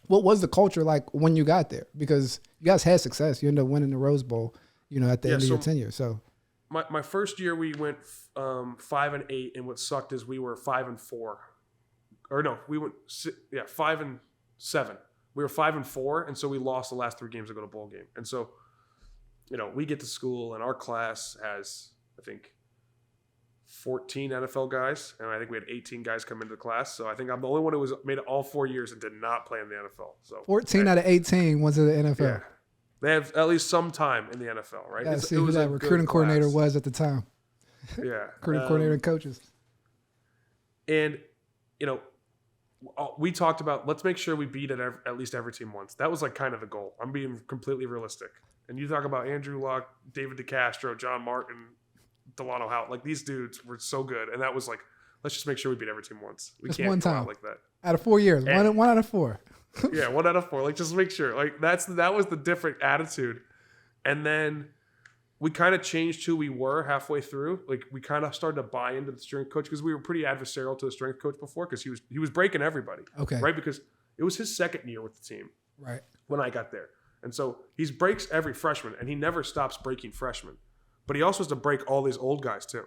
What was the culture like when you got there? Because you guys had success. You ended up winning the Rose Bowl, at the end of your tenure. So my first year we went 5-8, and what sucked is we were 5-4. Or no, we went 5-7. We were 5-4, and so we lost the last 3 games to go to bowl game. And so, we get to school, and our class has, I think, 14 NFL guys, and I think we had 18 guys come into the class. So I think I'm the only one who made it all 4 years and did not play in the NFL. So 14 out of 18 was in the NFL. Yeah, they have at least some time in the NFL, right? Yeah, see who that recruiting coordinator was at the time. Yeah, recruiting coordinator and coaches. And we talked about, let's make sure we beat at least every team once. That was like kind of the goal. I'm being completely realistic. And you talk about Andrew Luck, David DeCastro, John Martin, Delano Howe. Like, these dudes were so good. And that was like, let's just make sure we beat every team once. We just can't one go time out like that. Out of 4 years. One out of 4. Yeah, 1 out of 4. Like, just make sure. Like, that was the different attitude. And then we kind of changed who we were halfway through. Like, we kind of started to buy into the strength coach because we were pretty adversarial to the strength coach before because he was breaking everybody. Okay. Right? Because it was his second year with the team. Right. When I got there. And so he breaks every freshman, and he never stops breaking freshmen. But he also has to break all these old guys too.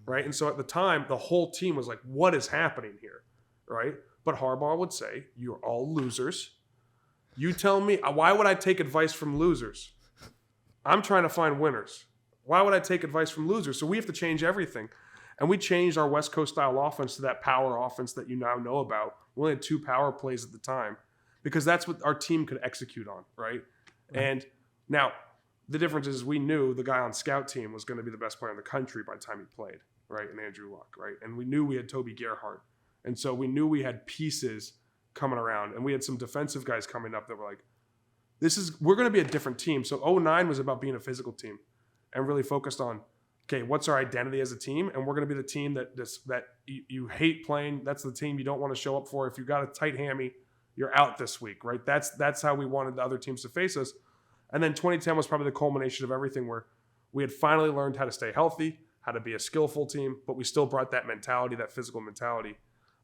Right? And so at the time, the whole team was like, what is happening here? Right? But Harbaugh would say, you're all losers. You tell me, why would I take advice from losers? I'm trying to find winners. Why would I take advice from losers? So we have to change everything. And we changed our West Coast style offense to that power offense that you now know about. We only had 2 power plays at the time because that's what our team could execute on, right? And now the difference is we knew the guy on scout team was going to be the best player in the country by the time he played, right? And Andrew Luck, right? And we knew we had Toby Gerhart. And so we knew we had pieces coming around. And we had some defensive guys coming up that were like, we're going to be a different team. So 2009 was about being a physical team and really focused on, okay, what's our identity as a team? And we're going to be the team that you hate playing. That's the team you don't want to show up for. If you got a tight hammy, you're out this week, right? That's how we wanted the other teams to face us. And then 2010 was probably the culmination of everything where we had finally learned how to stay healthy, how to be a skillful team, but we still brought that mentality, that physical mentality.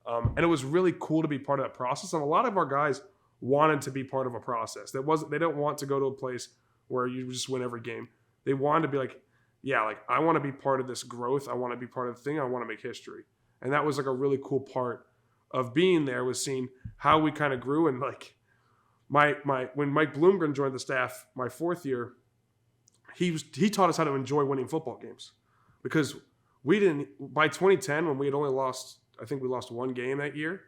And it was really cool to be part of that process. And a lot of our guys wanted to be part of a process. They don't want to go to a place where you just win every game. They wanted to be like, yeah, like I want to be part of this growth. I want to be part of the thing. I want to make history. And that was like a really cool part of being there, was seeing how we kind of grew. And like when Mike Bloomgren joined the staff my fourth year, he taught us how to enjoy winning football games, because we didn't, by 2010, when we had only lost, I think we lost one game that year.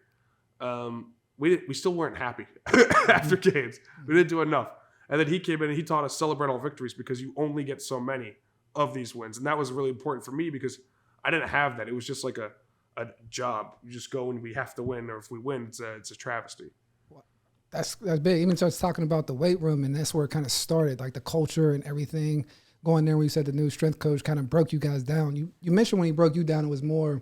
We still weren't happy after games. We didn't do enough. And then he came in and he taught us celebrate all victories, because you only get so many of these wins. And that was really important for me, because I didn't have that. It was just like a job. You just go and we have to win, or if we win, it's a travesty. That's big. Even starts talking about the weight room, and that's where it kind of started, like the culture and everything. Going there, when you said the new strength coach kind of broke you guys down. You mentioned when he broke you down, it was more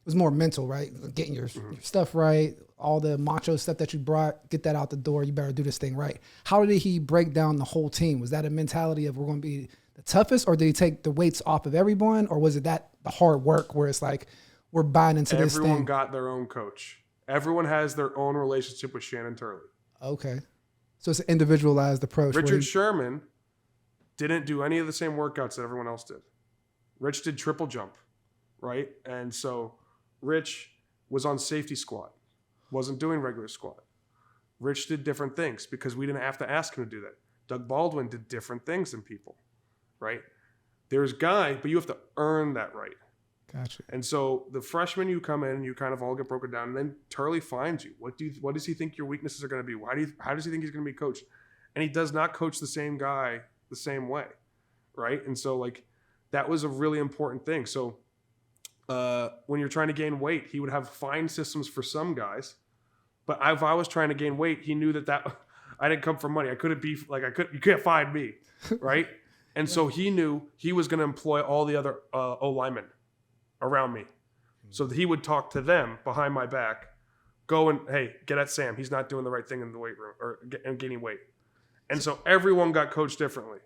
mental, right? Getting your stuff right, all the macho stuff that you brought, get that out the door. You better do this thing right. How did he break down the whole team? Was that a mentality of we're going to be the toughest, or did he take the weights off of everyone, or was it that the hard work where it's like we're buying into this thing? Everyone got their own coach. Everyone has their own relationship with Shannon Turley. Okay. So it's an individualized approach. Richard Sherman didn't do any of the same workouts that everyone else did. Rich did triple jump, right? And so Rich was on safety squat, wasn't doing regular squat. Rich did different things because we didn't have to ask him to do that. Doug Baldwin did different things than people, right? There's Guy, but you have to earn that right. Gotcha. And so the freshmen, you come in, you kind of all get broken down, and then Turley finds you. What does he think your weaknesses are going to be? How does he think he's going to be coached? And he does not coach the same guy the same way, right? And so like that was a really important thing. So when you're trying to gain weight, he would have fine systems for some guys, but if I was trying to gain weight, he knew that I didn't come for money. I couldn't be like you can't find me, right? And so he knew he was going to employ all the other O linemen around me. So that he would talk to them behind my back, go and, hey, get at Sam. He's not doing the right thing in the weight room and gaining weight. And so everyone got coached differently.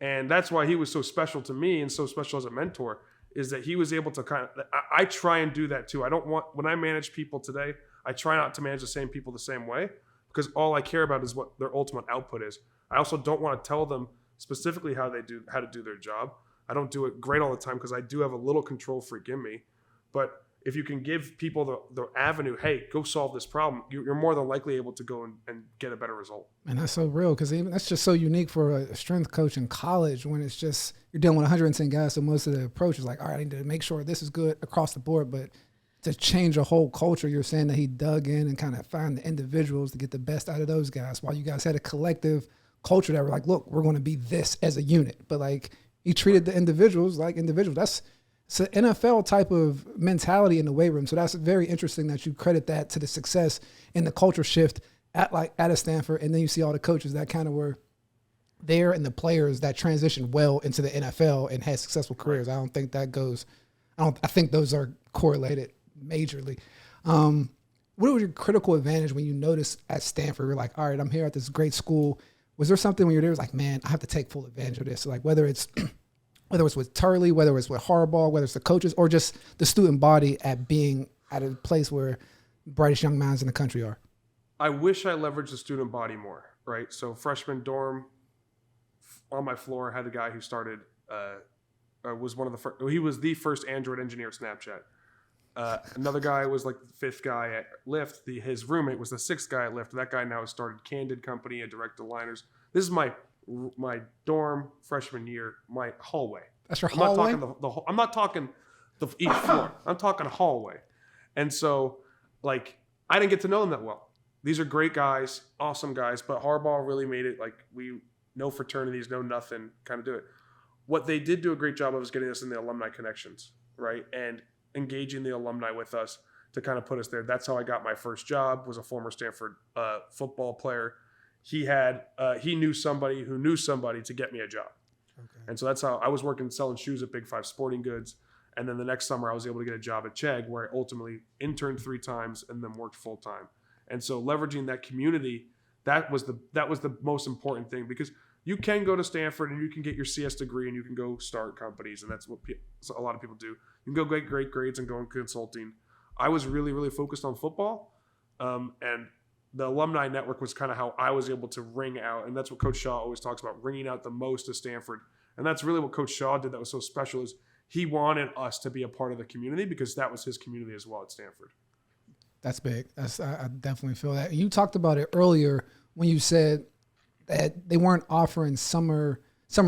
And that's why he was so special to me and so special as a mentor, is that he was able to I try and do that too. When I manage people today, I try not to manage the same people the same way, because all I care about is what their ultimate output is. I also don't want to tell them specifically how to do their job. I don't do it great all the time because I do have a little control freak in me. But if you can give people the avenue, hey, go solve this problem, you're more than likely able to go and get a better result. And that's so real, because that's just so unique for a strength coach in college, when it's just you're dealing with 110 guys. So most of the approach is like, all right, I need to make sure this is good across the board. But to change a whole culture, you're saying that he dug in and kind of found the individuals to get the best out of those guys, while you guys had a collective culture that were like, look, we're going to be this as a unit. But like, he treated the individuals like individuals. It's an NFL type of mentality in the weight room. So that's very interesting that you credit that to the success and the culture shift at a Stanford. And then you see all the coaches that kind of were there, and the players that transitioned well into the NFL and had successful careers. I think those are correlated majorly. What was your critical advantage when you noticed at Stanford, you're like, all right, I'm here at this great school. Was there something when you're there was like, man, I have to take full advantage of this? So like whether it's with Turley, whether it's with Harbaugh, whether it's the coaches, or just the student body at being at a place where brightest young minds in the country are? I wish I leveraged the student body more, right? So freshman dorm, on my floor, had a guy who started, was one of the first, he was the first Android engineer at Snapchat. Another guy was like the fifth guy at Lyft. His roommate was the sixth guy at Lyft. That guy now has started Candid Company, a direct aligners. This is my dorm freshman year, my hallway. That's your hallway? I'm not talking each floor. I'm talking hallway. And so, like, I didn't get to know them that well. These are great guys, awesome guys, but Harbaugh really made it like no fraternities, no nothing, kind of do it. What they did do a great job of is getting us in the alumni connections, right? And engaging the alumni with us to kind of put us there. That's how I got my first job, was a former Stanford football player. He knew somebody who knew somebody to get me a job. Okay. And so that's how I was working, selling shoes at Big Five Sporting Goods. And then the next summer I was able to get a job at Chegg, where I ultimately interned 3 times and then worked full time. And so leveraging that community, that was the most important thing, because you can go to Stanford and you can get your CS degree and you can go start companies, and that's what a lot of people do. You can go get great grades and go in consulting. I was really, really focused on football, and the alumni network was kind of how I was able to ring out, and that's what Coach Shaw always talks about, ringing out the most at Stanford. And that's really what Coach Shaw did that was so special, is he wanted us to be a part of the community because that was his community as well at Stanford. That's big. I definitely feel that. You talked about it earlier when you said that they weren't offering summer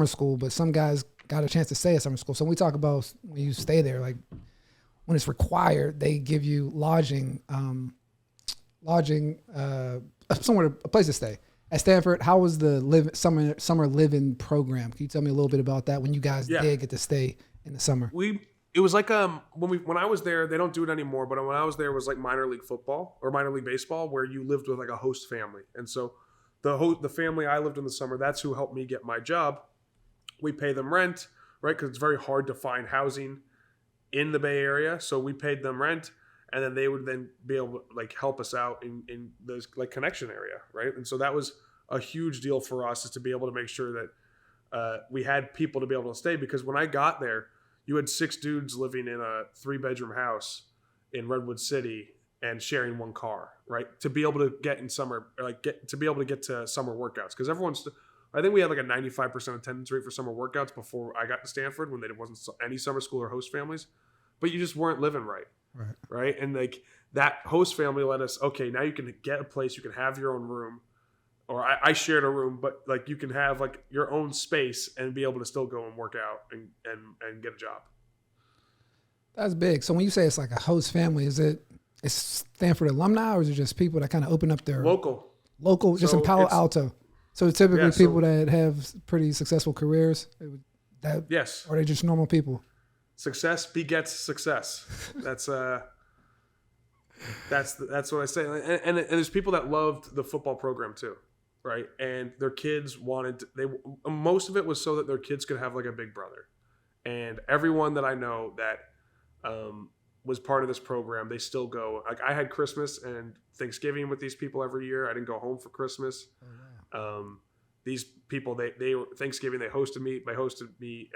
school, but some guys got a chance to stay at summer school. So when we talk about when you stay there, like when it's required, they give you lodging, somewhere, a place to stay. At Stanford, how was the summer living program? Can you tell me a little bit about that when you guys did get to stay in the summer? It was like when I was there, they don't do it anymore, but when I was there, it was like minor league football or minor league baseball, where you lived with like a host family. And so the family I lived in the summer, that's who helped me get my job. We pay them rent, right? Because it's very hard to find housing in the Bay Area. So we paid them rent, and then they would then be able to like help us out in those like connection area, right? And so that was a huge deal for us, is to be able to make sure that we had people to be able to stay. Because when I got there, you had 6 dudes living in a 3-bedroom house in Redwood City and sharing one car, right? To be able to get in summer, to be able to get to summer workouts. Because I think we had like a 95% attendance rate for summer workouts before I got to Stanford, when there wasn't any summer school or host families, but you just weren't living right. Right. And like that host family let us, okay, now you can get a place, you can have your own room, or I shared a room, but like you can have like your own space and be able to still go and work out and get a job. That's big. So when you say it's like a host family, it's Stanford alumni, or is it just people that kind of open up their local, just in Palo Alto? So typically people that have pretty successful careers. Yes. Or are they just normal people? Success begets success. That's what I say. And there's people that loved the football program too, right? And their kids most of it was so that their kids could have like a big brother. And everyone that I know that was part of this program, they still go. Like I had Christmas and Thanksgiving with these people every year. I didn't go home for Christmas. These people, they Thanksgiving, they hosted me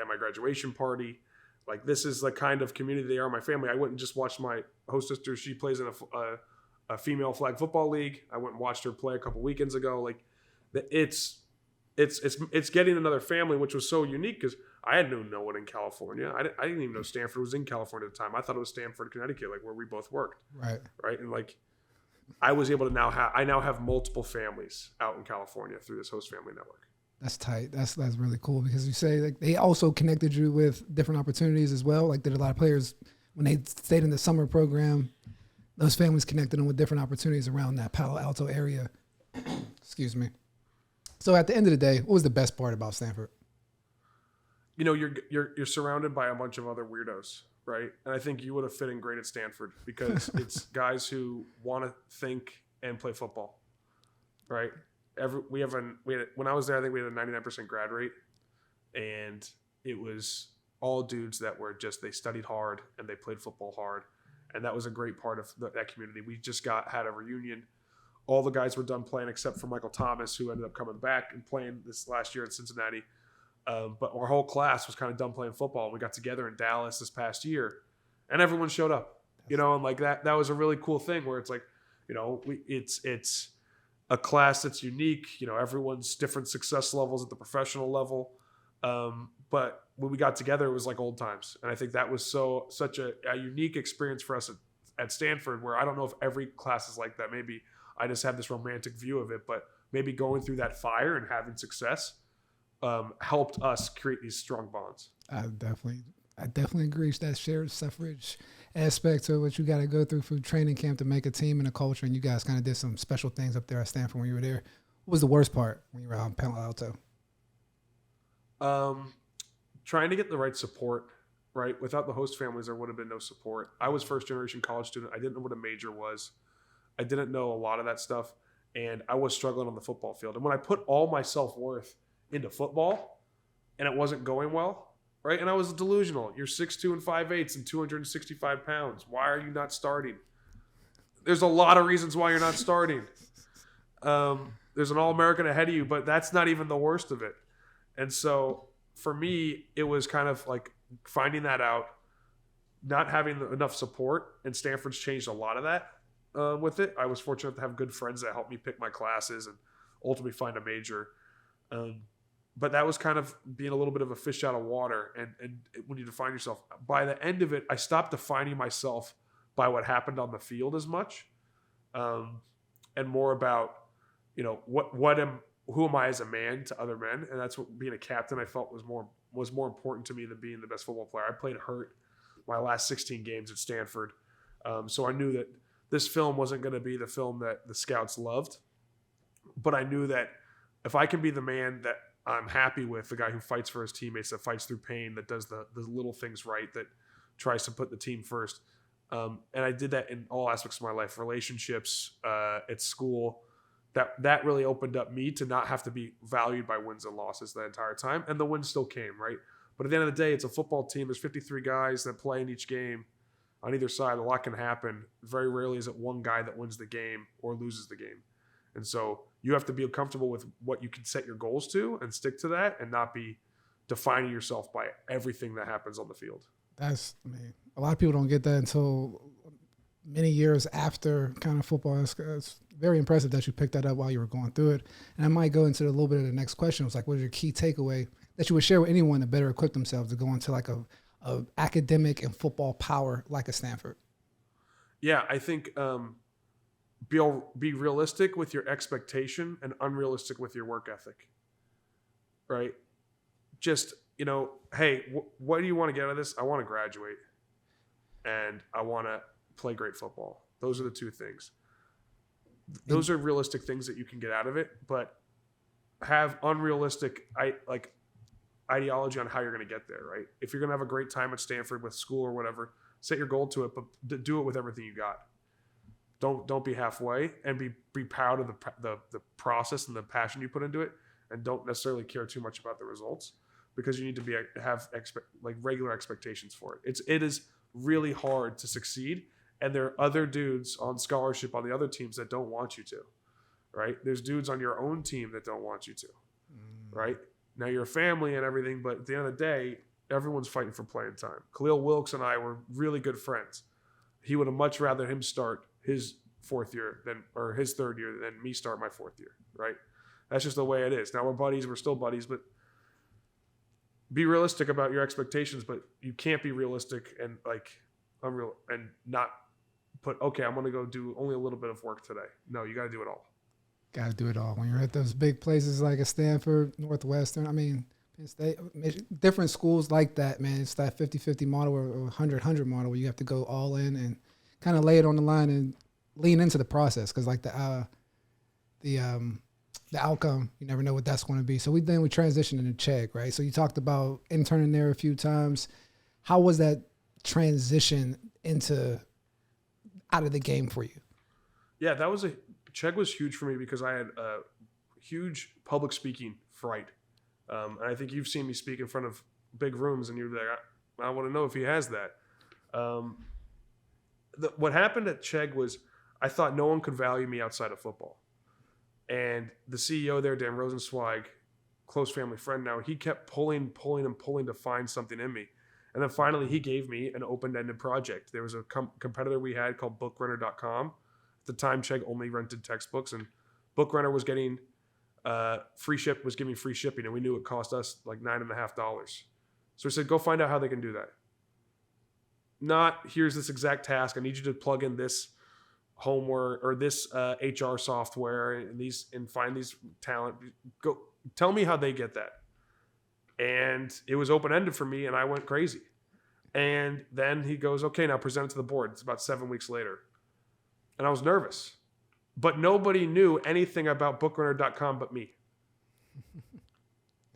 at my graduation party. Like, this is the kind of community they are, my family. I went and just watched my host sister. She plays in a female flag football league. I went and watched her play a couple weekends ago. Like, it's getting another family, which was so unique because I had known no one in California. I didn't even know Stanford was in California at the time. I thought it was Stanford, Connecticut, like where we both worked. Right. And like, I was able to now have multiple families out in California through this host family network. That's tight. That's really cool, because you say like they also connected you with different opportunities as well. Like, did a lot of players, when they stayed in the summer program, those families connected them with different opportunities around that Palo Alto area. Excuse me. So at the end of the day, what was the best part about Stanford? You know, you're surrounded by a bunch of other weirdos, right? And I think you would have fit in great at Stanford, because it's guys who want to think and play football, right? When I was there, I think we had a 99% grad rate, and it was all dudes that were they studied hard and they played football hard. And that was a great part of that community. We just had a reunion. All the guys were done playing except for Michael Thomas, who ended up coming back and playing this last year in Cincinnati. But our whole class was kind of done playing football. We got together in Dallas this past year, and everyone showed up, and like that was a really cool thing, where it's like, it's a class that's unique. Everyone's different success levels at the professional level. But when we got together, it was like old times. And I think that was such a unique experience for us at Stanford, where I don't know if every class is like that. Maybe I just have this romantic view of it, but maybe going through that fire and having success helped us create these strong bonds. I definitely agree with that shared suffrage aspect to what you got to go through for training camp to make a team and a culture. And you guys kind of did some special things up there at Stanford when you were there. What was the worst part when you were out in Palo Alto? Trying to get the right support, right? Without the host families, there would have been no support. I was first generation college student. I didn't know what a major was. I didn't know a lot of that stuff. And I was struggling on the football field. And when I put all my self-worth into football and it wasn't going well, right? And I was delusional. You're 6'2" and 5'8" and 265 pounds. Why are you not starting? There's a lot of reasons why you're not starting. There's an All-American ahead of you, but that's not even the worst of it. And so for me, it was kind of like finding that out, not having enough support, and Stanford's changed a lot of that with it. I was fortunate to have good friends that helped me pick my classes and ultimately find a major. But that was kind of being a little bit of a fish out of water. And when you define yourself, by the end of it, I stopped defining myself by what happened on the field as much, and more about, who am I as a man to other men? And that's what being a captain I felt was more important to me than being the best football player. I played hurt my last 16 games at Stanford. So I knew that this film wasn't going to be the film that the scouts loved. But I knew that if I can be the man that I'm happy with, the guy who fights for his teammates, that fights through pain, that does the little things right, that tries to put the team first. And I did that in all aspects of my life, relationships, at school. That really opened up me to not have to be valued by wins and losses the entire time. And the wins still came, right? But at the end of the day, it's a football team. There's 53 guys that play in each game. On either side, a lot can happen. Very rarely is it one guy that wins the game or loses the game. And so you have to be comfortable with what you can set your goals to and stick to that, and not be defining yourself by everything that happens on the field. A lot of people don't get that until many years after kind of football. It's very impressive that you picked that up while you were going through it. And I might go into a little bit of the next question. It was like, what is your key takeaway that you would share with anyone to better equip themselves to go into like a academic and football power like a Stanford? Yeah, I think be realistic with your expectation and unrealistic with your work ethic, right? Just, hey, what do you want to get out of this? I want to graduate and I want to play great football. Those are the two things. Those are realistic things that you can get out of it, but have unrealistic ideology on how you're going to get there, right? If you're going to have a great time at Stanford with school or whatever, set your goal to it, but do it with everything you got. Don't be halfway, and be proud of the process and the passion you put into it, and don't necessarily care too much about the results, because you need to have regular expectations for it. It is really hard to succeed, and there are other dudes on scholarship on the other teams that don't want you to, right? There's dudes on your own team that don't want you to, right? Now you're a family and everything, but at the end of the day, everyone's fighting for playing time. Khalil Wilkes and I were really good friends. He would have much rather him start his fourth year or his third year than me start my fourth year, right? That's just the way it is. Now we're still buddies, but be realistic about your expectations, but you can't be realistic and unreal and not put, okay, I'm going to go do only a little bit of work today. No, you got to do it all. Got to do it all. When you're at those big places like a Stanford, Northwestern, different schools like that, man. It's that 50-50 model or 100-100 model where you have to go all in and kind of lay it on the line and lean into the process, because like the outcome, you never know what that's going to be. So we transitioned into Chegg, right? So you talked about interning there a few times. How was that transition out of the game for you? Yeah, Chegg was huge for me because I had a huge public speaking fright. And I think you've seen me speak in front of big rooms, and you're like, I want to know if he has that. What happened at Chegg was I thought no one could value me outside of football. And the CEO there, Dan Rosenzweig, close family friend now, he kept pulling to find something in me. And then finally he gave me an open-ended project. There was a competitor we had called bookrunner.com. At the time, Chegg only rented textbooks, and Bookrunner was getting giving free shipping, and we knew it cost us like $9.50. So we said, go find out how they can do that. Not, here's this exact task. I need you to plug in this homework or this HR software and find these talent. Go tell me how they get that. And it was open-ended for me, and I went crazy. And then he goes, okay, now present it to the board. It's about 7 weeks later. And I was nervous. But nobody knew anything about bookrunner.com but me.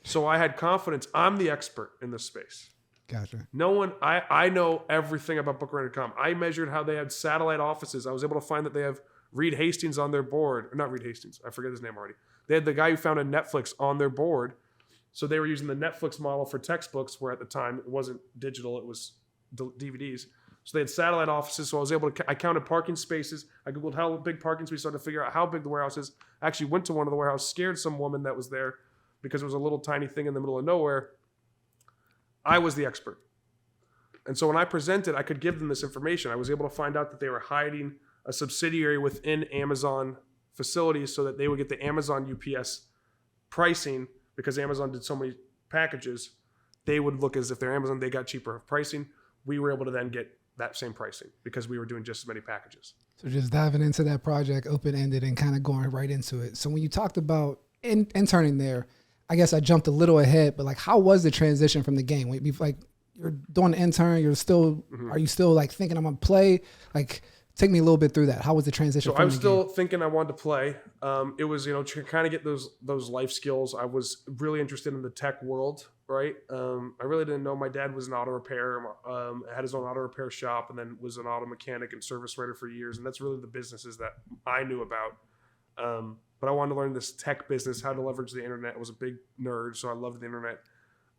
So I had confidence. I'm the expert in this space. Gotcha. No one, I know everything about bookrunner.com. I measured how they had satellite offices. I was able to find that they have Reed Hastings on their board. Or not Reed Hastings. I forget his name already. They had the guy who founded Netflix on their board. So they were using the Netflix model for textbooks, where at the time it wasn't digital, it was DVDs. So they had satellite offices. So I was able to, I counted parking spaces. I Googled how big parking spaces, started to figure out how big the warehouse is. I actually went to one of the warehouses, scared some woman that was there because it was a little tiny thing in the middle of nowhere, I was the expert. And so when I presented, I could give them this information. I was able to find out that they were hiding a subsidiary within Amazon facilities so that they would get the Amazon UPS pricing, because Amazon did so many packages. They would look as if they're Amazon, they got cheaper pricing. We were able to then get that same pricing because we were doing just as many packages. So just diving into that project, open-ended, and kind of going right into it. So when you talked about interning there, I guess I jumped a little ahead, but like, how was the transition from the game? When you, like, you're doing the intern, you're still, are you still like thinking I'm gonna play? Like, take me a little bit through that. How was the transition? So I was still thinking I wanted to play. It was, to kind of get those life skills. I was really interested in the tech world, right? I really didn't know. My dad was an auto repair, had his own auto repair shop, and then was an auto mechanic and service writer for years. And that's really the businesses that I knew about. But I wanted to learn this tech business, how to leverage the internet. I was a big nerd, so I loved the internet.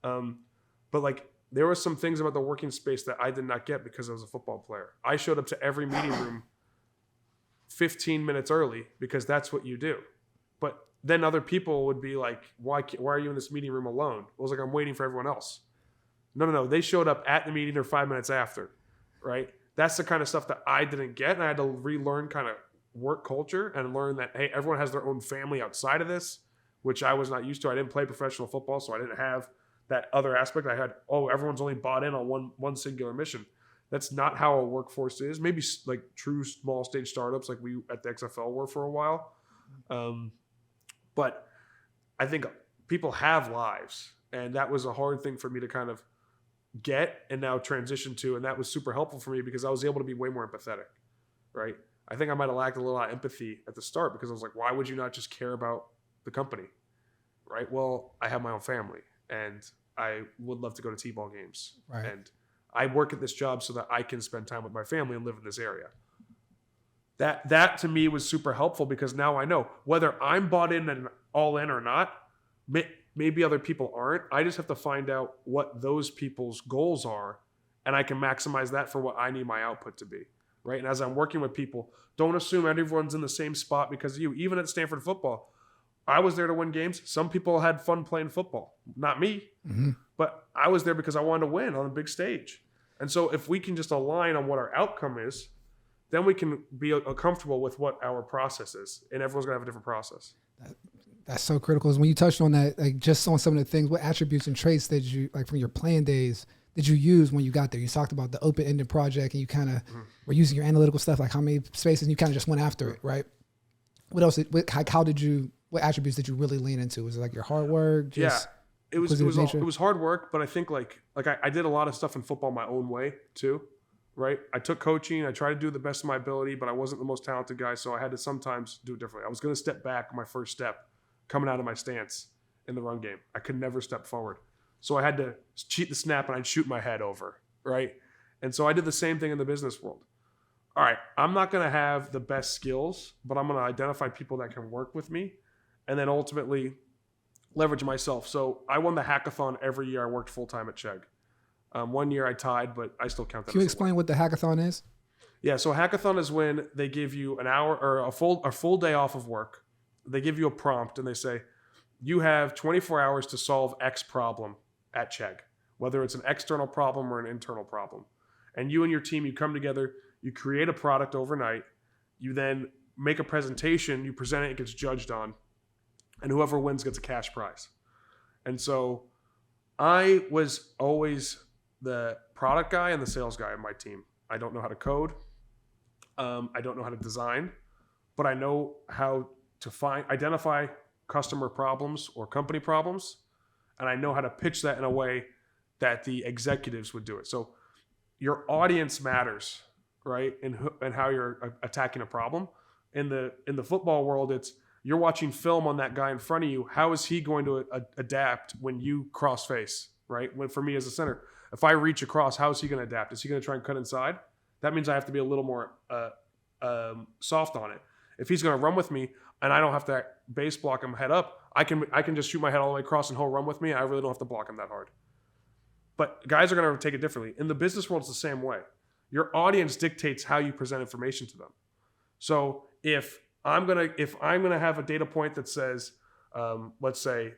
But like, there were some things about the working space that I did not get because I was a football player. I showed up to every meeting room 15 minutes early because that's what you do. But then other people would be like, why are you in this meeting room alone? I was like, I'm waiting for everyone else. No. They showed up at the meeting or 5 minutes after, right? That's the kind of stuff that I didn't get. And I had to relearn kind of work culture and learn that, hey, everyone has their own family outside of this, which I was not used to. I didn't play professional football, so I didn't have that other aspect. I had, everyone's only bought in on one singular mission. That's not how a workforce is. Maybe like true small stage startups like we at the XFL were for a while. But I think people have lives, and that was a hard thing for me to kind of get and now transition to. And that was super helpful for me because I was able to be way more empathetic, right? I think I might have lacked a little empathy at the start because I was like, why would you not just care about the company, right? Well, I have my own family. And I would love to go to T-ball games. Right. And I work at this job so that I can spend time with my family and live in this area. That to me was super helpful because now I know whether I'm bought in and all in or not, maybe other people aren't. I just have to find out what those people's goals are, and I can maximize that for what I need my output to be, right? And as I'm working with people, don't assume everyone's in the same spot because of you. Even at Stanford football, I was there to win games. Some people had fun playing football. Not me. Mm-hmm. But I was there because I wanted to win on a big stage. And so if we can just align on what our outcome is, then we can be comfortable with what our process is. And everyone's going to have a different process. That's so critical. When you touched on that, like just on some of the things, what attributes and traits did you, like from your playing days, did you use when you got there? You talked about the open-ended project and you kind of were using your analytical stuff, like how many spaces, and you kind of just went after it, right? What else, what attributes did you really lean into? Was it like your hard work? It was hard work, but I think like I did a lot of stuff in football my own way too, right? I took coaching. I tried to do the best of my ability, but I wasn't the most talented guy, so I had to sometimes do it differently. I was going to step back my first step coming out of my stance in the run game. I could never step forward. So I had to cheat the snap and I'd shoot my head over, right? And so I did the same thing in the business world. All right, I'm not going to have the best skills, but I'm going to identify people that can work with me and then ultimately leverage myself. So I won the hackathon every year I worked full-time at Chegg. 1 year I tied, but I still count that. Can you explain what the hackathon is? Yeah, so a hackathon is when they give you an hour or a full day off of work. They give you a prompt and they say, you have 24 hours to solve X problem at Chegg, whether it's an external problem or an internal problem. And you and your team, you come together, you create a product overnight, you then make a presentation, you present it, it gets judged on, and whoever wins gets a cash prize. And so I was always the product guy and the sales guy on my team. I don't know how to code. I don't know how to design, but I know how to identify customer problems or company problems, and I know how to pitch that in a way that the executives would do it. So your audience matters, right? And how you're attacking a problem. In the football world, it's you're watching film on that guy in front of you. How is he going to adapt when you cross face, right? For me as a center, if I reach across, how is he going to adapt? Is he going to try and cut inside? That means I have to be a little more soft on it. If he's going to run with me and I don't have to base block him head up, I can just shoot my head all the way across and he'll run with me. I really don't have to block him that hard. But guys are going to take it differently. In the business world, it's the same way. Your audience dictates how you present information to them. So if I'm gonna have a data point that says, let's say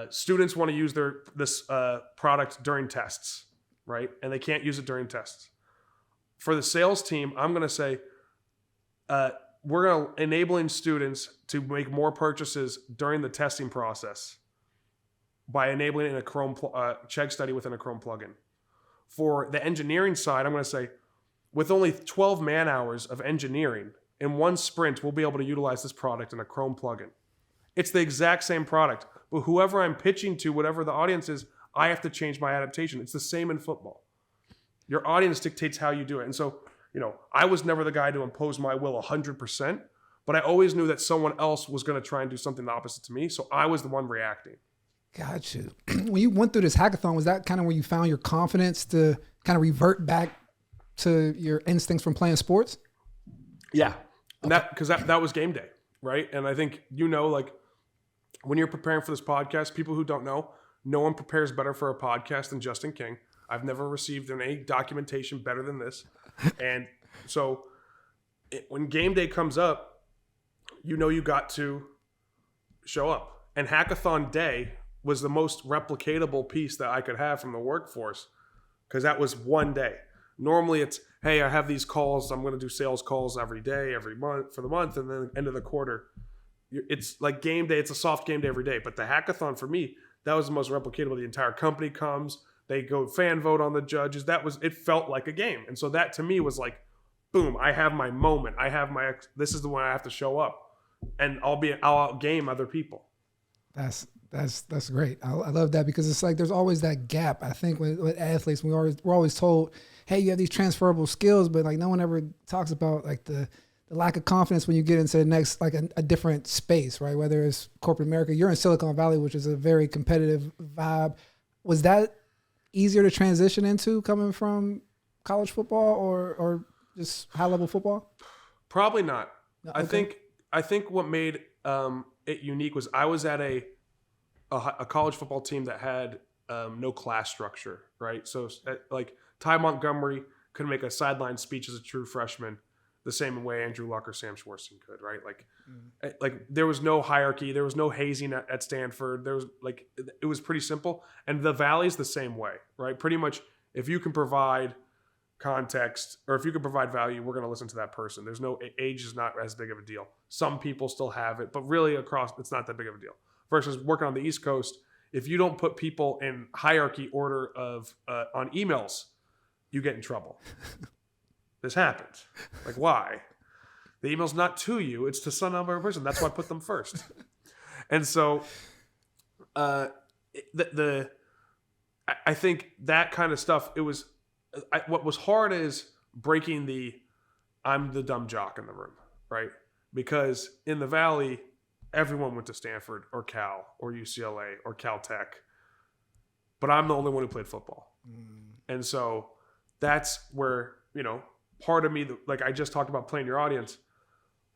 Students want to use this product during tests, right? And they can't use it during tests. For the sales team, I'm going to say we're going to enabling students to make more purchases during the testing process by enabling it in a Chrome Chegg study within a Chrome plugin. For the engineering side, I'm going to say with only 12 man hours of engineering in one sprint, we'll be able to utilize this product in a Chrome plugin. It's the exact same product, but whoever I'm pitching to, whatever the audience is, I have to change my adaptation. It's the same in football. Your audience dictates how you do it. And so, I was never the guy to impose my will 100%, but I always knew that someone else was going to try and do something the opposite to me. So I was the one reacting. Got you. When you went through this hackathon, was that kind of where you found your confidence to kind of revert back to your instincts from playing sports? Yeah. And because that was game day, right? And I think, like when you're preparing for this podcast, people who don't know, no one prepares better for a podcast than Justin King. I've never received any documentation better than this. And so when game day comes up, you got to show up. And hackathon day was the most replicatable piece that I could have from the workforce because that was one day. Normally it's, hey, I have these calls. I'm going to do sales calls every day, every month for the month. And then end of the quarter, it's like game day. It's a soft game day every day. But the hackathon for me, that was the most replicatable. The entire company comes. They go fan vote on the judges. It felt like a game. And so that to me was like, boom, I have my moment. This is the one I have to show up and I'll outgame other people. That's great. I love that because it's like, there's always that gap. I think with athletes, we're always told, hey, you have these transferable skills, but like no one ever talks about like the lack of confidence when you get into the next, like a different space, right? Whether it's corporate America, you're in Silicon Valley, which is a very competitive vibe. Was that easier to transition into coming from college football or just high level football? Probably not. No, okay. I think what made it unique was I was at a college football team that had no class structure, right? So like Ty Montgomery could make a sideline speech as a true freshman the same way Andrew Luck or Sam Schwartzstein could, right? Like there was no hierarchy, there was no hazing at Stanford. There was it was pretty simple. And the Valley's the same way, right? Pretty much if you can provide context or if you can provide value, we're going to listen to that person. There's no age is not as big of a deal. Some people still have it, but really it's not that big of a deal. Versus working on the East Coast, if you don't put people in hierarchy order of on emails, you get in trouble. This happens. Like, why? The email's not to you; it's to some other person. That's why I put them first. And so, I think that kind of stuff. It was what was hard is breaking I'm the dumb jock in the room, right? Because in the Valley, everyone went to Stanford or Cal or UCLA or Caltech, but I'm the only one who played football. And so that's where, part of me, like I just talked about playing your audience,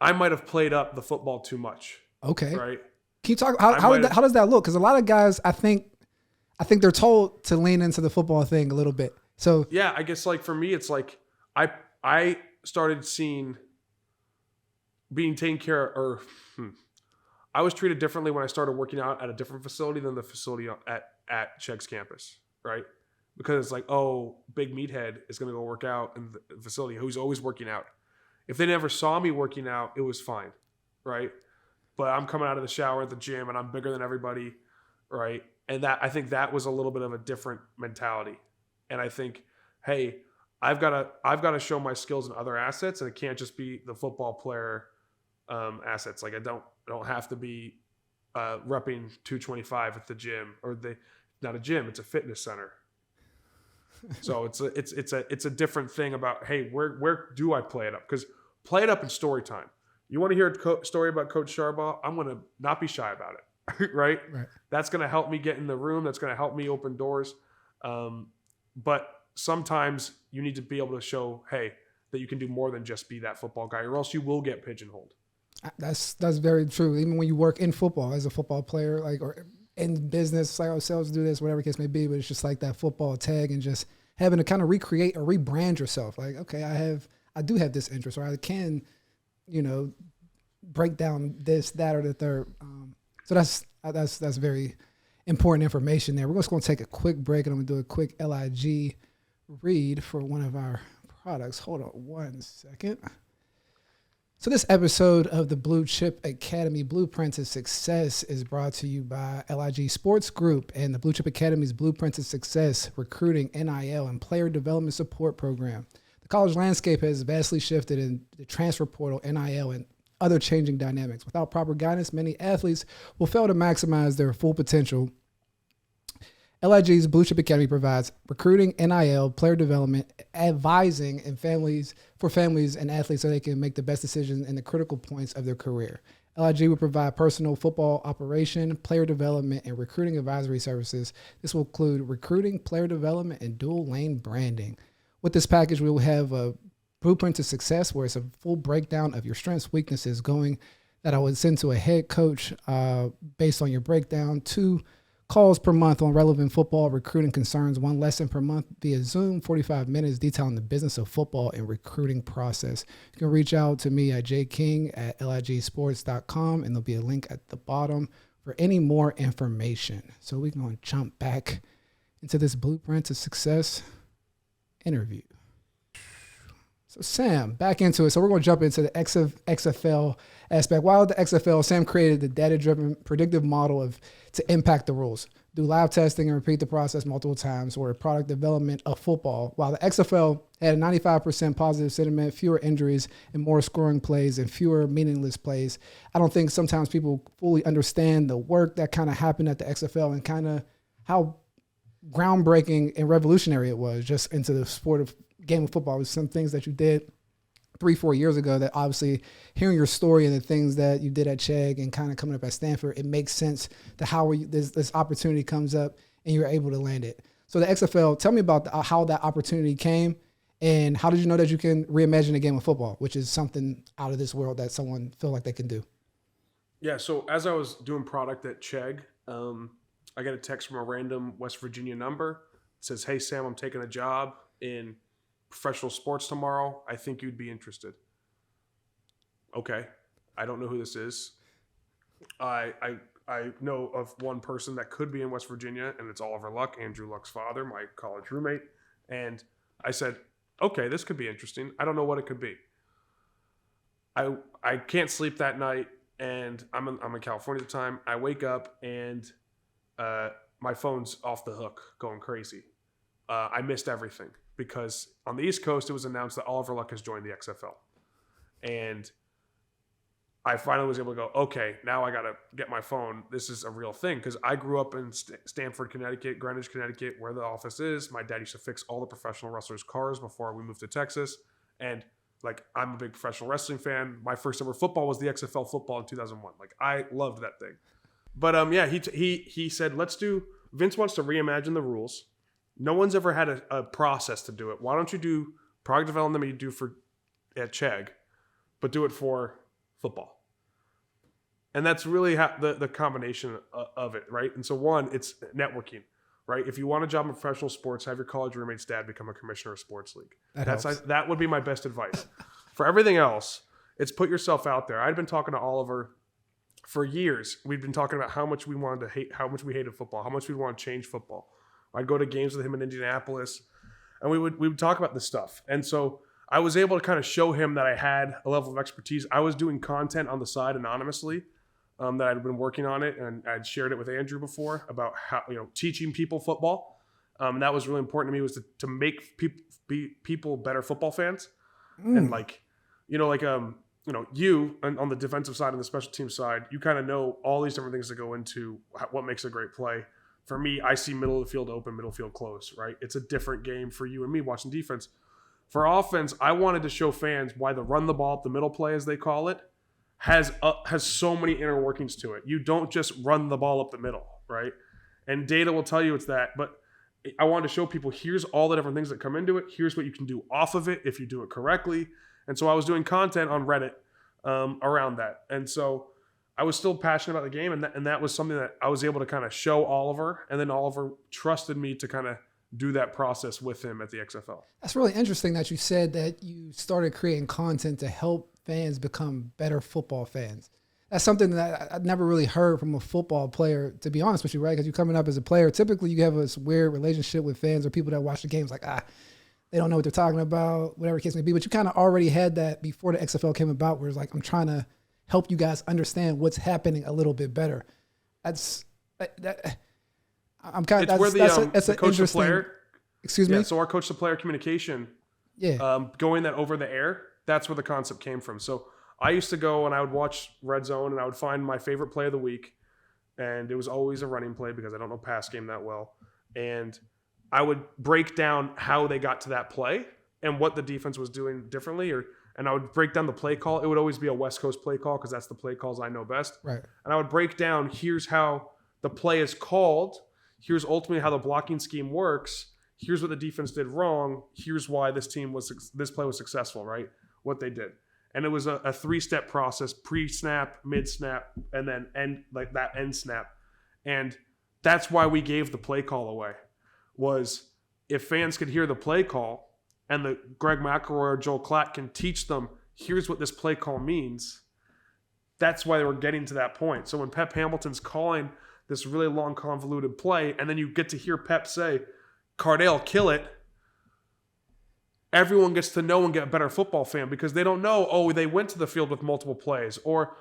I might have played up the football too much. Okay. Right. Can you talk, how does that look? Because a lot of guys, I think they're told to lean into the football thing a little bit. So yeah, I guess like for me, it's like I started being taken care of, I was treated differently when I started working out at a different facility than the facility at Chegg's campus, right? Because it's like, oh, big meathead is going to go work out in the facility who's always working out. If they never saw me working out, it was fine, right? But I'm coming out of the shower at the gym and I'm bigger than everybody, right? And I think that was a little bit of a different mentality. And I think, hey, I've got to show my skills and other assets, and it can't just be the football player assets. Like I don't have to be repping 225 at the gym not a gym, it's a fitness center. So it's a different thing about, hey, where do I play it up? Because play it up in story time. You want to hear a story about Coach Sharbaugh? I'm going to not be shy about it, right? That's going to help me get in the room. That's going to help me open doors. But sometimes you need to be able to show, hey, that you can do more than just be that football guy, or else you will get pigeonholed. That's very true. Even when you work in football as a football player, like or in business, like ourselves do this, whatever the case may be, but it's just like that football tag and just having to kind of recreate or rebrand yourself. Like, okay, I do have this interest, or I can, break down this, that, or the third. So that's very important information there. We're just going to take a quick break, and I'm going to do a quick LIG read for one of our products. Hold on one second. So this episode of the Blue Chip Academy Blueprints of Success is brought to you by LIG Sports Group and the Blue Chip Academy's Blueprints of Success Recruiting, NIL, and Player Development Support Program. The college landscape has vastly shifted in the transfer portal, NIL, and other changing dynamics. Without proper guidance, many athletes will fail to maximize their full potential. LIG's Blue Chip Academy provides recruiting, NIL, player development, advising, and families and athletes so they can make the best decisions in the critical points of their career. LIG will provide personal football operation, player development, and recruiting advisory services. This will include recruiting, player development, and dual lane branding. With this package, we will have a blueprint to success where it's a full breakdown of your strengths, weaknesses that I would send to a head coach based on your breakdown. 2 calls per month on relevant football recruiting concerns, 1 lesson per month via Zoom, 45 minutes detailing the business of football and recruiting process. You can reach out to me at jking@ligsports.com, and there'll be a link at the bottom for any more information. So we're going to jump back into this Blueprint to Success interview. So Sam, back into it. So we're going to jump into the XFL aspect. While at the XFL, Sam created the data-driven predictive model to impact the rules, do live testing and repeat the process multiple times, or product development of football. While the XFL had a 95% positive sentiment, fewer injuries, and more scoring plays and fewer meaningless plays, I don't think sometimes people fully understand the work that kind of happened at the XFL and kind of how groundbreaking and revolutionary it was just into the sport of game of football. With some things that you did 3-4 years ago that obviously hearing your story and the things that you did at Chegg and kind of coming up at Stanford, it makes sense to how this opportunity comes up and you're able to land it. So the XFL, tell me about how that opportunity came and how did you know that you can reimagine the game of football, which is something out of this world that someone feel like they can do? Yeah, so as I was doing product at Chegg, I got a text from a random West Virginia number. It says, "Hey, Sam, I'm taking a job in professional sports tomorrow. I think you'd be interested." Okay. I don't know who this is. I know of one person that could be in West Virginia, and it's Oliver Luck, Andrew Luck's father, my college roommate. And I said, okay, this could be interesting. I don't know what it could be. I can't sleep that night, and I'm in California at the time. I wake up, and my phone's off the hook, going crazy. I missed everything. Because on the East Coast, it was announced that Oliver Luck has joined the XFL. And I finally was able to go, okay, now I got to get my phone. This is a real thing. Because I grew up in Stanford, Connecticut, Greenwich, Connecticut, where the office is. My dad used to fix all the professional wrestlers' cars before we moved to Texas. And I'm a big professional wrestling fan. My first ever football was the XFL football in 2001. I loved that thing. But he said, Vince wants to reimagine the rules. No one's ever had a process to do it. Why don't you do product development that you do at Chegg, but do it for football? And that's really the combination of it, right? And so one, it's networking, right? If you want a job in professional sports, have your college roommate's dad become a commissioner of sports league. That would be my best advice. For everything else, it's put yourself out there. I'd been talking to Oliver for years. We'd been talking about how much we hated football, how much we want to change football. I'd go to games with him in Indianapolis, and we would talk about this stuff. And so I was able to kind of show him that I had a level of expertise. I was doing content on the side anonymously that I'd been working on it, and I'd shared it with Andrew before about how teaching people football. And that was really important to me, was to make people better football fans. And you on the defensive side and the special team side, you kind of know all these different things that go into what makes a great play. For me, I see middle of the field open, middle field closed, right? It's a different game for you and me watching defense. For offense, I wanted to show fans why the run the ball up the middle play, as they call it, has so many inner workings to it. You don't just run the ball up the middle, right? And data will tell you it's that. But I wanted to show people, here's all the different things that come into it. Here's what you can do off of it if you do it correctly. And so I was doing content on Reddit around that. And so I was still passionate about the game, and that was something that I was able to kind of show Oliver, and then Oliver trusted me to kind of do that process with him at the XFL. That's really interesting that you said that you started creating content to help fans become better football fans. that's something that I never really heard from a football player, to be honest with you, right? Because you're coming up as a player. Typically, you have this weird relationship with fans or people that watch the games like, they don't know what they're talking about, whatever the case may be. But you kind of already had that before the XFL came about, where it's like, I'm trying to help you guys understand what's happening a little bit better. I'm kind of, that's the an coach to interesting, player. Excuse me? So our coach to player communication, going that over the air, that's where the concept came from. So I used to go and I would watch Red Zone and I would find my favorite play of the week. And it was always a running play because I don't know pass game that well. And I would break down how they got to that play and what the defense was doing differently, and I would break down the play call. It would always be a West Coast play call because that's the play calls I know best. Right. And I would break down, here's how the play is called. Here's ultimately how the blocking scheme works. Here's what the defense did wrong. Here's why this play was successful, right? What they did. And it was a 3-step process: pre-snap, mid-snap, and then end snap. And that's why we gave the play call away. Was if fans could hear the play call and the Greg McElroy or Joel Klatt can teach them, here's what this play call means. That's why they were getting to that point. So when Pep Hamilton's calling this really long, convoluted play, and then you get to hear Pep say, Cardale, kill it, everyone gets to know and get a better football fan because they don't know, they went to the field with multiple plays, or,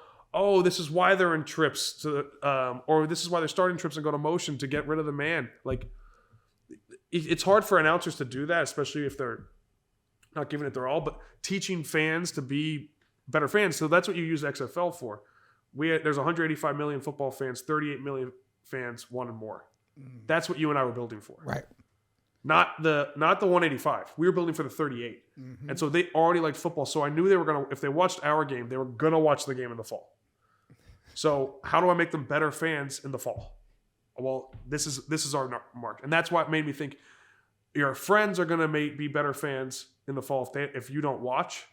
this is why they're in trips, or this is why they're starting trips and go to motion to get rid of the man. Like, it's hard for announcers to do that, especially if they're not giving it their all, but teaching fans to be better fans. So that's what you use XFL for. There's 185 million football fans, 38 million fans, one and more. That's what you and I were building for. Right. Not the 185. We were building for the 38. Mm-hmm. And so they already liked football. So I knew they were going to, if they watched our game, they were going to watch the game in the fall. So how do I make them better fans in the fall? Well, this is our mark. And that's what made me think your friends are going to be better fans in the fall if you don't watch,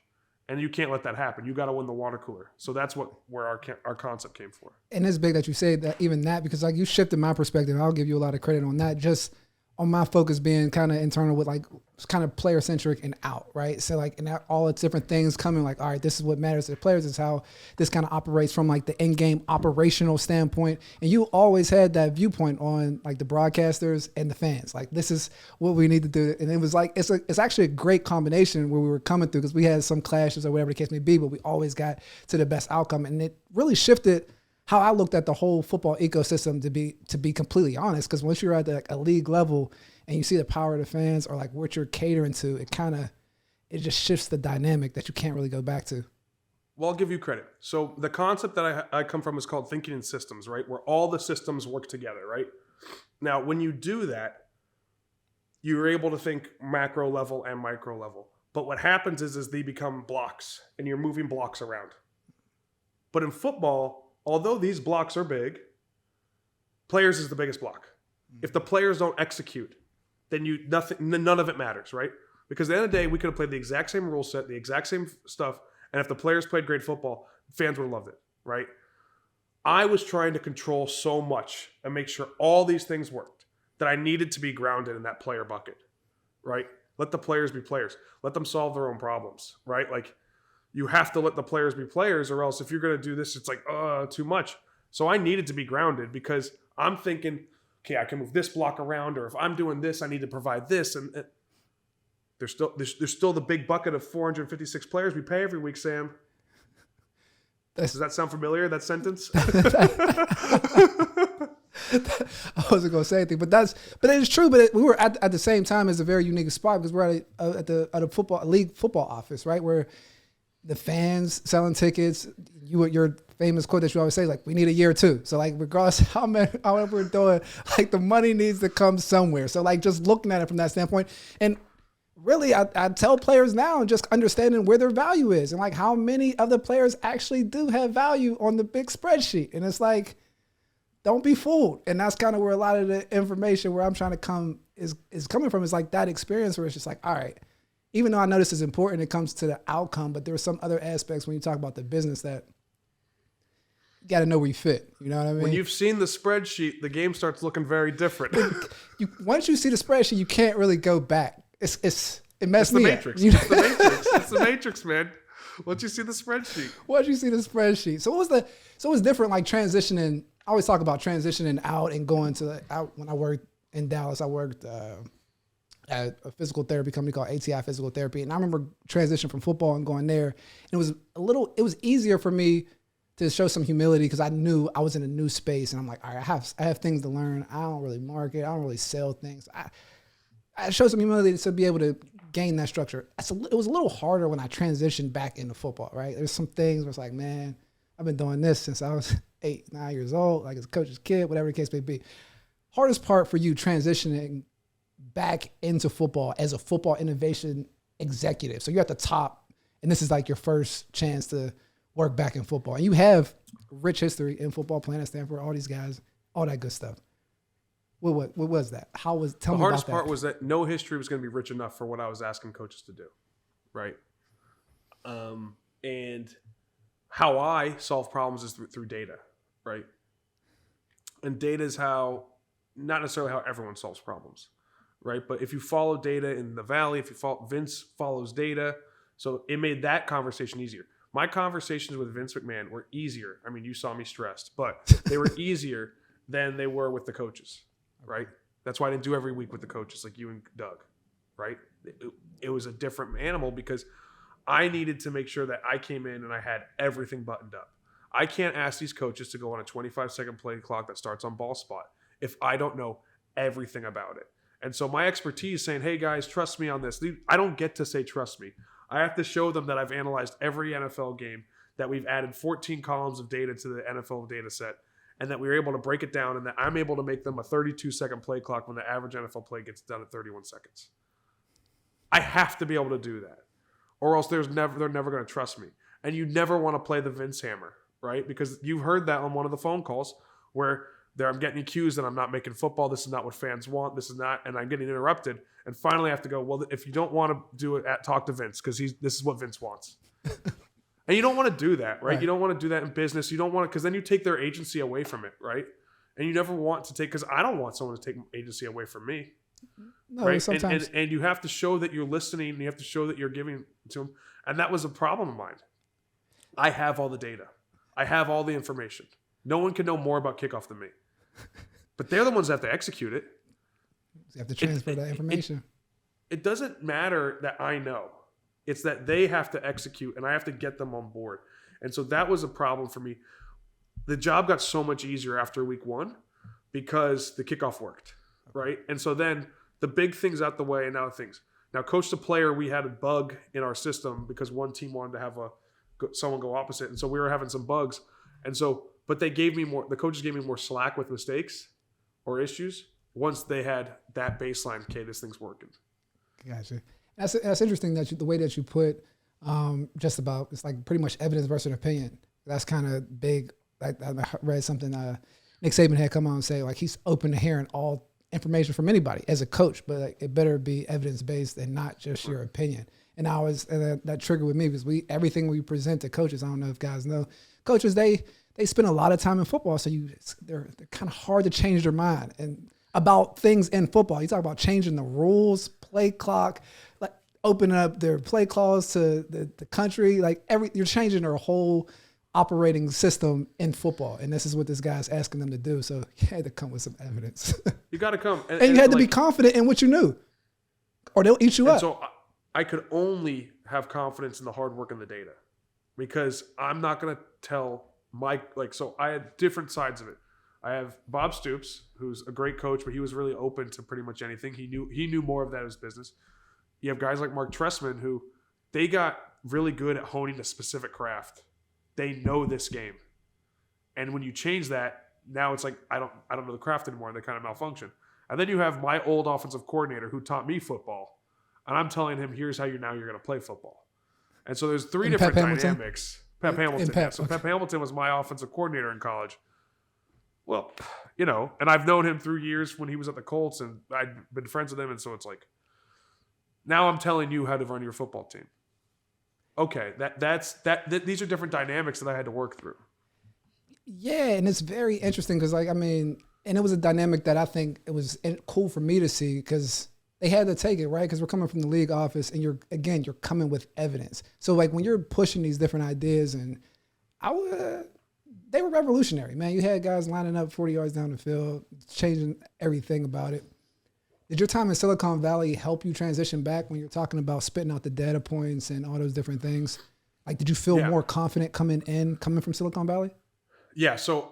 and you can't let that happen. You got to win the water cooler. So that's where our concept came for. And it's big that you say that, even that, because like you shifted my perspective. I'll give you a lot of credit on that. Just on my focus being kind of internal with like kind of player centric and out, right? So like, and all its different things coming like, all right, this is what matters to the players. This is how this kind of operates from like the in-game operational standpoint. And you always had that viewpoint on like the broadcasters and the fans. Like, this is what we need to do. And it was like, it's actually a great combination where we were coming through, because we had some clashes or whatever the case may be, but we always got to the best outcome. And it really shifted how I looked at the whole football ecosystem, to be completely honest. Because once you're at like a league level and you see the power of the fans or like what you're catering to, it just shifts the dynamic that you can't really go back to. Well, I'll give you credit. So the concept that I come from is called thinking in systems, right? Where all the systems work together, right? Now, when you do that, you're able to think macro level and micro level. But what happens is they become blocks, and you're moving blocks around. But in football, although these blocks are big, players is the biggest block. If the players don't execute, then none of it matters, right? Because at the end of the day, we could have played the exact same rule set, the exact same stuff, and if the players played great football, fans would have loved it, right? I was trying to control so much and make sure all these things worked that I needed to be grounded in that player bucket, right? Let the players be players. Let them solve their own problems, right? Like, you have to let the players be players, or else if you're going to do this, it's like, too much. So I needed to be grounded, because I'm thinking, okay, I can move this block around, or if I'm doing this, I need to provide this. And there's still the big bucket of 456 players we pay every week, Sam. Does that sound familiar, that sentence? I wasn't going to say anything, but it is true. But we were at the same time as a very unique spot, because we're at the league football office, right? Where the fans selling tickets, your famous quote that you always say, like, we need a year or two. So like, regardless of how we're doing, like, the money needs to come somewhere. So like, just looking at it from that standpoint, and really I tell players now, and just understanding where their value is, and like how many of the players actually do have value on the big spreadsheet. And it's like, don't be fooled. And that's kind of where a lot of the information where I'm trying to come is coming from, is like that experience where it's just like, all right, even though I know this is important, it comes to the outcome, but there are some other aspects when you talk about the business that you got to know where you fit. You know what I mean? When you've seen the spreadsheet, the game starts looking very different. Once you see the spreadsheet, you can't really go back. It messed me up. It's the Matrix. It's the Matrix, man. Once you see the spreadsheet. Once you see the spreadsheet. So it was different, like transitioning. I always talk about transitioning out and going to out. When I worked in Dallas, I worked at a physical therapy company called ATI Physical Therapy. And I remember transitioning from football and going there. And it was easier for me to show some humility because I knew I was in a new space. And I'm like, all right, I have things to learn. I don't really market. I don't really sell things. I showed some humility to be able to gain that structure. It was a little harder when I transitioned back into football, right? There's some things where it's like, man, I've been doing this since I was 8, 9 years old, like as a coach's kid, whatever the case may be. Hardest part for you transitioning back into football as a football innovation executive. So you're at the top, and this is like your first chance to work back in football. And you have rich history in football, playing at Stanford, all these guys, all that good stuff. What was that? Tell me about that. The hardest part was that no history was going to be rich enough for what I was asking coaches to do, right? And how I solve problems is through data, right? And data is not necessarily how everyone solves problems, right? But if you follow data in the Valley, Vince follows data, so it made that conversation easier. My conversations with Vince McMahon were easier. I mean, you saw me stressed, but they were easier than they were with the coaches. Right? That's why I didn't do every week with the coaches like you and Doug, right? It was a different animal because I needed to make sure that I came in and I had everything buttoned up. I can't ask these coaches to go on a 25-second play clock that starts on ball spot if I don't know everything about it. And so my expertise saying, hey guys, trust me on this. I don't get to say trust me. I have to show them that I've analyzed every NFL game, that we've added 14 columns of data to the NFL data set, and that we were able to break it down, and that I'm able to make them a 32-second play clock when the average NFL play gets done at 31 seconds. I have to be able to do that, or else they're never going to trust me. And you never want to play the Vince hammer, right? Because you've heard that on one of the phone calls where I'm getting accused that I'm not making football. This is not what fans want. This is not, and I'm getting interrupted. And finally, I have to go, well, if you don't want to do it, talk to Vince because this is what Vince wants. And you don't want to do that, right? You don't want to do that in business. You don't want to, because then you take their agency away from it, right? And you never want to take, because I don't want someone to take agency away from me. No, right? sometimes. And you have to show that you're listening, and you have to show that you're giving to them. And that was a problem of mine. I have all the data. I have all the information. No one can know more about kickoff than me. But they're the ones that have to execute it. You have to transfer that information. It doesn't matter that I know. It's that they have to execute, and I have to get them on board. And so that was a problem for me. The job got so much easier after week 1 because the kickoff worked, right? And so then the big things out the way, and now things. Now, coach to player, we had a bug in our system because one team wanted to have someone go opposite, and so we were having some bugs. And so, but the coaches gave me more slack with mistakes or issues once they had that baseline. Okay, this thing's working. Gotcha. That's interesting the way that you put just about, it's like pretty much evidence versus opinion. That's kind of big. I read something Nick Saban had come on and say, like, he's open to hearing all information from anybody as a coach, but like, it better be evidence-based and not just your opinion. And that triggered with me because everything we present to coaches, I don't know if guys know, coaches, they spend a lot of time in football, so they're kind of hard to change their mind and about things in football. You talk about changing the rules, play clock, like opening up their play clause to the country, like you're changing their whole operating system in football. And this is what this guy's asking them to do. So you had to come with some evidence. You got to come. And you had to be confident in what you knew, or they'll eat you up. So I could only have confidence in the hard work and the data, because I'm not going to tell so I had different sides of it. I have Bob Stoops, who's a great coach, but he was really open to pretty much anything. He knew more of that as business. You have guys like Mark Trestman, who they got really good at honing a specific craft. They know this game. And when you change that, now it's like, I don't know the craft anymore, and they kind of malfunction. And then you have my old offensive coordinator who taught me football, and I'm telling him, here's how you're going to play football. And so there's three different dynamics. Pep Hamilton. Pep Hamilton was my offensive coordinator in college. Well, and I've known him through years when he was at the Colts, and I'd been friends with him, and so it's like, now I'm telling you how to run your football team. Okay, these are different dynamics that I had to work through. Yeah, and it's very interesting because, and it was a dynamic that I think it was cool for me to see, because they had to take it, right? Because we're coming from the league office, and you're coming with evidence. So like when you're pushing these different ideas, and they were revolutionary, man. You had guys lining up 40 yards down the field, changing everything about it. Did your time in Silicon Valley help you transition back when you're talking about spitting out the data points and all those different things? Like, did you feel more confident coming from Silicon Valley? Yeah. So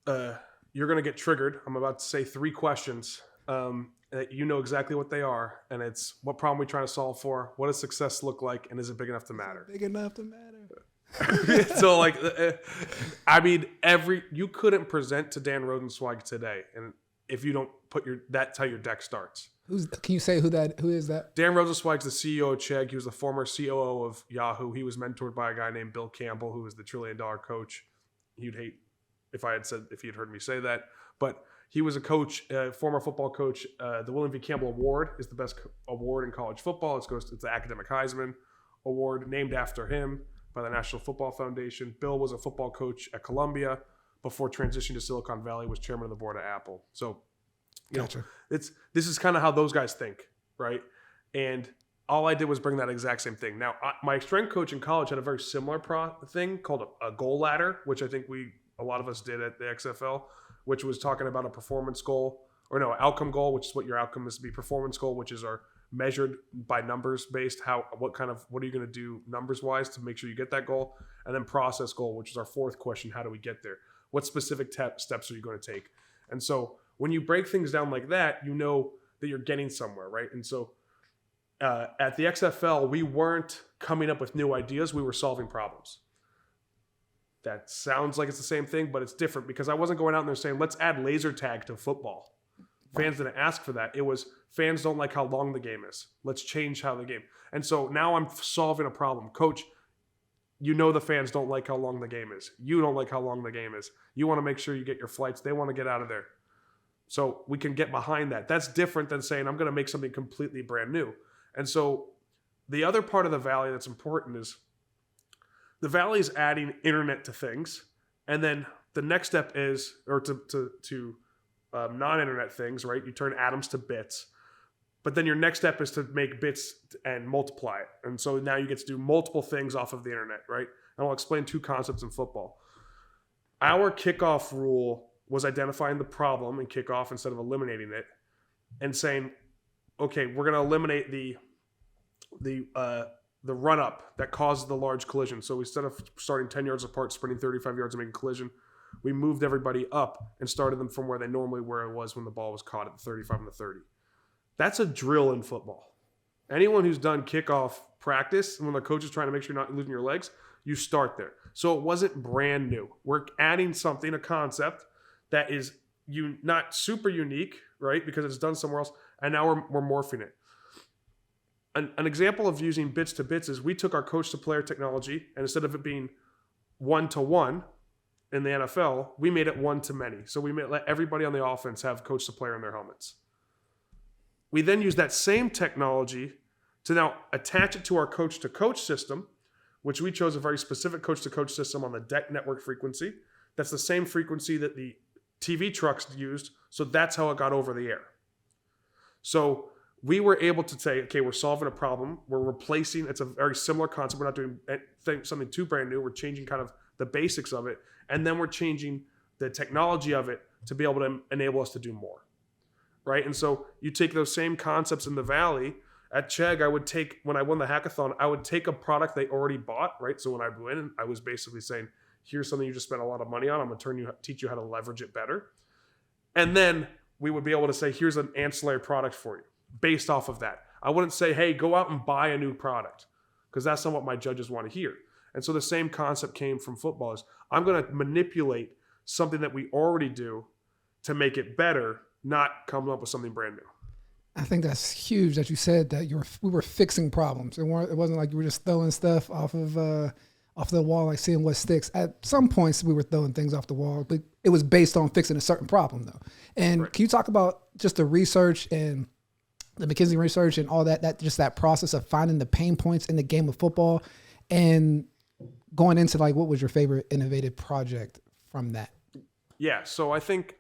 you're going to get triggered. I'm about to say 3 questions. You know exactly what they are, and it's what problem are we trying to solve for? What does success look like, and is it big enough to matter? Big enough to matter. So like, I mean, you couldn't present to Dan Rosensweig today, and if you don't put that's how your deck starts. Can you say who is that? Dan Rosensweig's the CEO of Chegg. He was the former COO of Yahoo. He was mentored by a guy named Bill Campbell, who was the $1 trillion coach. He'd hate if he had heard me say that, but he was a coach, former football coach. The William V. Campbell Award is the best award in college football. It's the Academic Heisman Award, named after him by the National Football Foundation. Bill was a football coach at Columbia before transitioning to Silicon Valley, was chairman of the board at Apple. So, gotcha. This is kind of how those guys think, right? And all I did was bring that exact same thing. Now, my strength coach in college had a very similar thing called a goal ladder, which I think a lot of us did at the XFL, which was talking about a performance goal, outcome goal, which is what your outcome is to be. Performance goal, which is our measured by numbers based, what are you going to do numbers wise to make sure you get that goal? And then process goal, which is our 4th question, how do we get there? What specific steps are you going to take? And so when you break things down like that, you know that you're getting somewhere, right? And so at the XFL, we weren't coming up with new ideas, we were solving problems. That sounds like it's the same thing, but it's different because I wasn't going out there saying, let's add laser tag to football. Fans didn't ask for that. It was fans don't like how long the game is. Let's change how the game. And so now I'm solving a problem. Coach, you know the fans don't like how long the game is. You don't like how long the game is. You want to make sure you get your flights. They want to get out of there. So we can get behind that. That's different than saying I'm going to make something completely brand new. And so the other part of the Valley that's important is the Valley is adding internet to things. And then the next step is, or to non-internet things, right? You turn atoms to bits. But then your next step is to make bits and multiply it. And so now you get to do multiple things off of the internet, right? And I'll explain 2 concepts in football. Our kickoff rule was identifying the problem in kickoff instead of eliminating it and saying, okay, we're going to eliminate the run-up that causes the large collision. So instead of starting 10 yards apart, sprinting 35 yards and making a collision, we moved everybody up and started them from where they normally were it was when the ball was caught at the 35 and the 30. That's a drill in football. Anyone who's done kickoff practice, when the coach is trying to make sure you're not losing your legs, you start there. So it wasn't brand new. We're adding something, a concept that is not super unique, right? Because it's done somewhere else, and now we're morphing it. An example of using bits to bits is we took our coach to player technology, and instead of it being 1-to-1 in the NFL, we made it 1-to-many. So we let everybody on the offense have coach to player in their helmets. We then use that same technology to now attach it to our coach to coach system, which we chose a very specific coach to coach system on the DEC network frequency. That's the same frequency that the TV trucks used. So that's how it got over the air. So we were able to say, okay, we're solving a problem. We're replacing, it's a very similar concept. We're not doing something too brand new. We're changing kind of the basics of it. And then we're changing the technology of it to be able to enable us to do more. Right? And so you take those same concepts in the Valley. At Chegg, when I won the hackathon, I would take a product they already bought, right? So when I went, I was basically saying, here's something you just spent a lot of money on. I'm going to teach you how to leverage it better. And then we would be able to say, here's an ancillary product for you based off of that. I wouldn't say, hey, go out and buy a new product, because that's not what my judges want to hear. And so the same concept came from football is I'm going to manipulate something that we already do to make it better, not come up with something brand new. I think that's huge that you said that we were fixing problems. It wasn't like you were just throwing stuff off the wall, like seeing what sticks. At some points, we were throwing things off the wall, but it was based on fixing a certain problem, though. And right. Can you talk about just the research and the McKinsey research and all that process of finding the pain points in the game of football and going into like what was your favorite innovative project from that? Yeah, so I think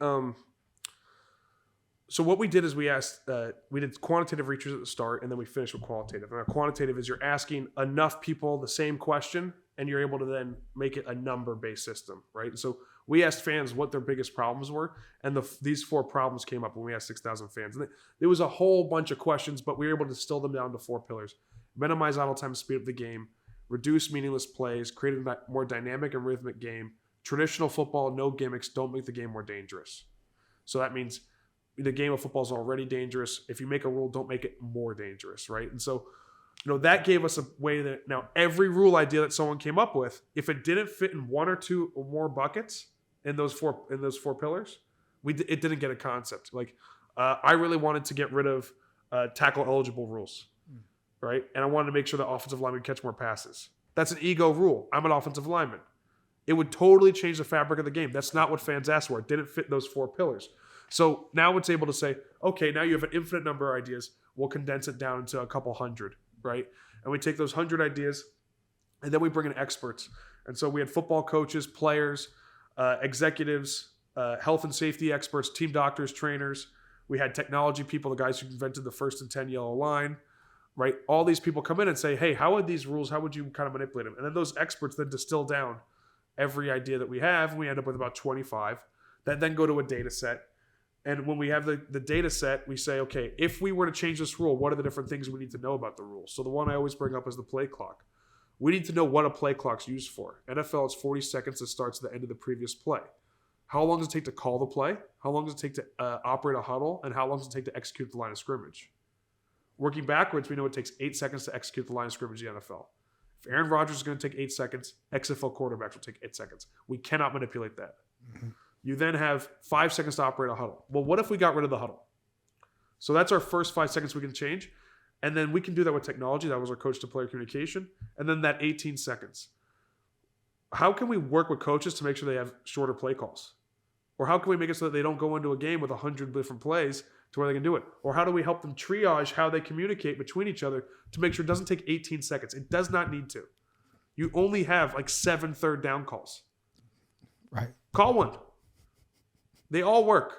So what we did is we did quantitative research at the start, and then we finished with qualitative. And our quantitative is you're asking enough people the same question, and you're able to then make it a number-based system, right? So we asked fans what their biggest problems were, and these 4 problems came up when we asked 6,000 fans. And there was a whole bunch of questions, but we were able to distill them down to 4 pillars: minimize idle time, speed up the game; reduce meaningless plays; create a more dynamic and rhythmic game; traditional football, no gimmicks, don't make the game more dangerous. So that means the game of football is already dangerous. If you make a rule, don't make it more dangerous, right? And so, that gave us a way that now every rule idea that someone came up with, if it didn't fit in 1 or 2 or more buckets in those four pillars, it didn't get a concept. Like I really wanted to get rid of tackle eligible rules, right? And I wanted to make sure the offensive lineman could catch more passes. That's an ego rule. I'm an offensive lineman. It would totally change the fabric of the game. That's not what fans asked for. It didn't fit those 4 pillars. So now it's able to say, okay, now you have an infinite number of ideas. We'll condense it down into a couple hundred, right? And we take those 100 ideas, and then we bring in experts. And so we had football coaches, players, executives, health and safety experts, team doctors, trainers. We had technology people, the guys who invented the 1st and 10 yellow line, right? All these people come in and say, hey, how would these rules, how would you kind of manipulate them? And then those experts then distill down every idea that we have. And we end up with about 25 that then go to a data set. And when we have the data set, we say, okay, if we were to change this rule, what are the different things we need to know about the rule? So the one I always bring up is the play clock. We need to know what a play clock's used for. NFL is 40 seconds that starts at the end of the previous play. How long does it take to call the play? How long does it take to operate a huddle? And how long does it take to execute the line of scrimmage? Working backwards, we know it takes 8 seconds to execute the line of scrimmage in the NFL. If Aaron Rodgers is going to take 8 seconds, XFL quarterbacks will take 8 seconds. We cannot manipulate that. Mm-hmm. You then have 5 seconds to operate a huddle. Well, what if we got rid of the huddle? So that's our first 5 seconds we can change. And then we can do that with technology. That was our coach-to-player communication. And then that 18 seconds. How can we work with coaches to make sure they have shorter play calls? Or how can we make it so that they don't go into a game with 100 different plays to where they can do it? Or how do we help them triage how they communicate between each other to make sure it doesn't take 18 seconds? It does not need to. You only have like 7 third down calls. Right. Call one. They all work.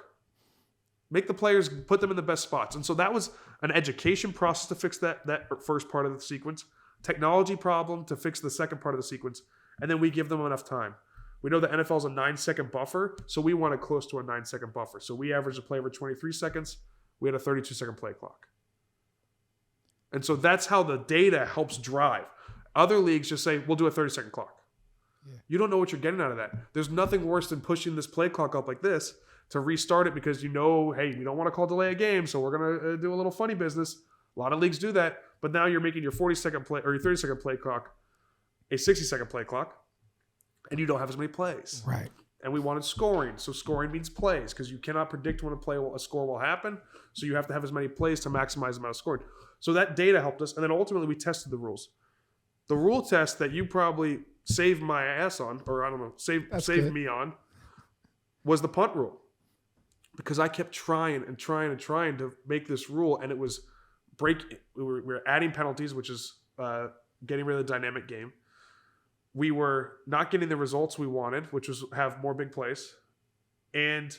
Make the players, put them in the best spots. And so that was an education process to fix that first part of the sequence, technology problem to fix the second part of the sequence, and then we give them enough time. We know the NFL is a 9-second buffer, so we want it close to a 9-second buffer. So we averaged a play over 23 seconds. We had a 32-second play clock. And so that's how the data helps drive. Other leagues just say, we'll do a 30-second clock. Yeah. You don't know what you're getting out of that. There's nothing worse than pushing this play clock up like this to restart it because hey, we don't want to call delay a game, so we're going to do a little funny business. A lot of leagues do that, but now you're making your 40-second play or your 30-second play clock a 60-second play clock, and you don't have as many plays. Right. And we wanted scoring, so scoring means plays because you cannot predict when a score will happen, so you have to have as many plays to maximize the amount of scoring. So that data helped us, and then ultimately we tested the rules. The rule test that you probably saved my ass on, or I don't know, saved me on, was the punt rule. Because I kept trying to make this rule, and it was we were adding penalties, which is getting rid of the dynamic game. We were not getting the results we wanted, which was have more big plays. And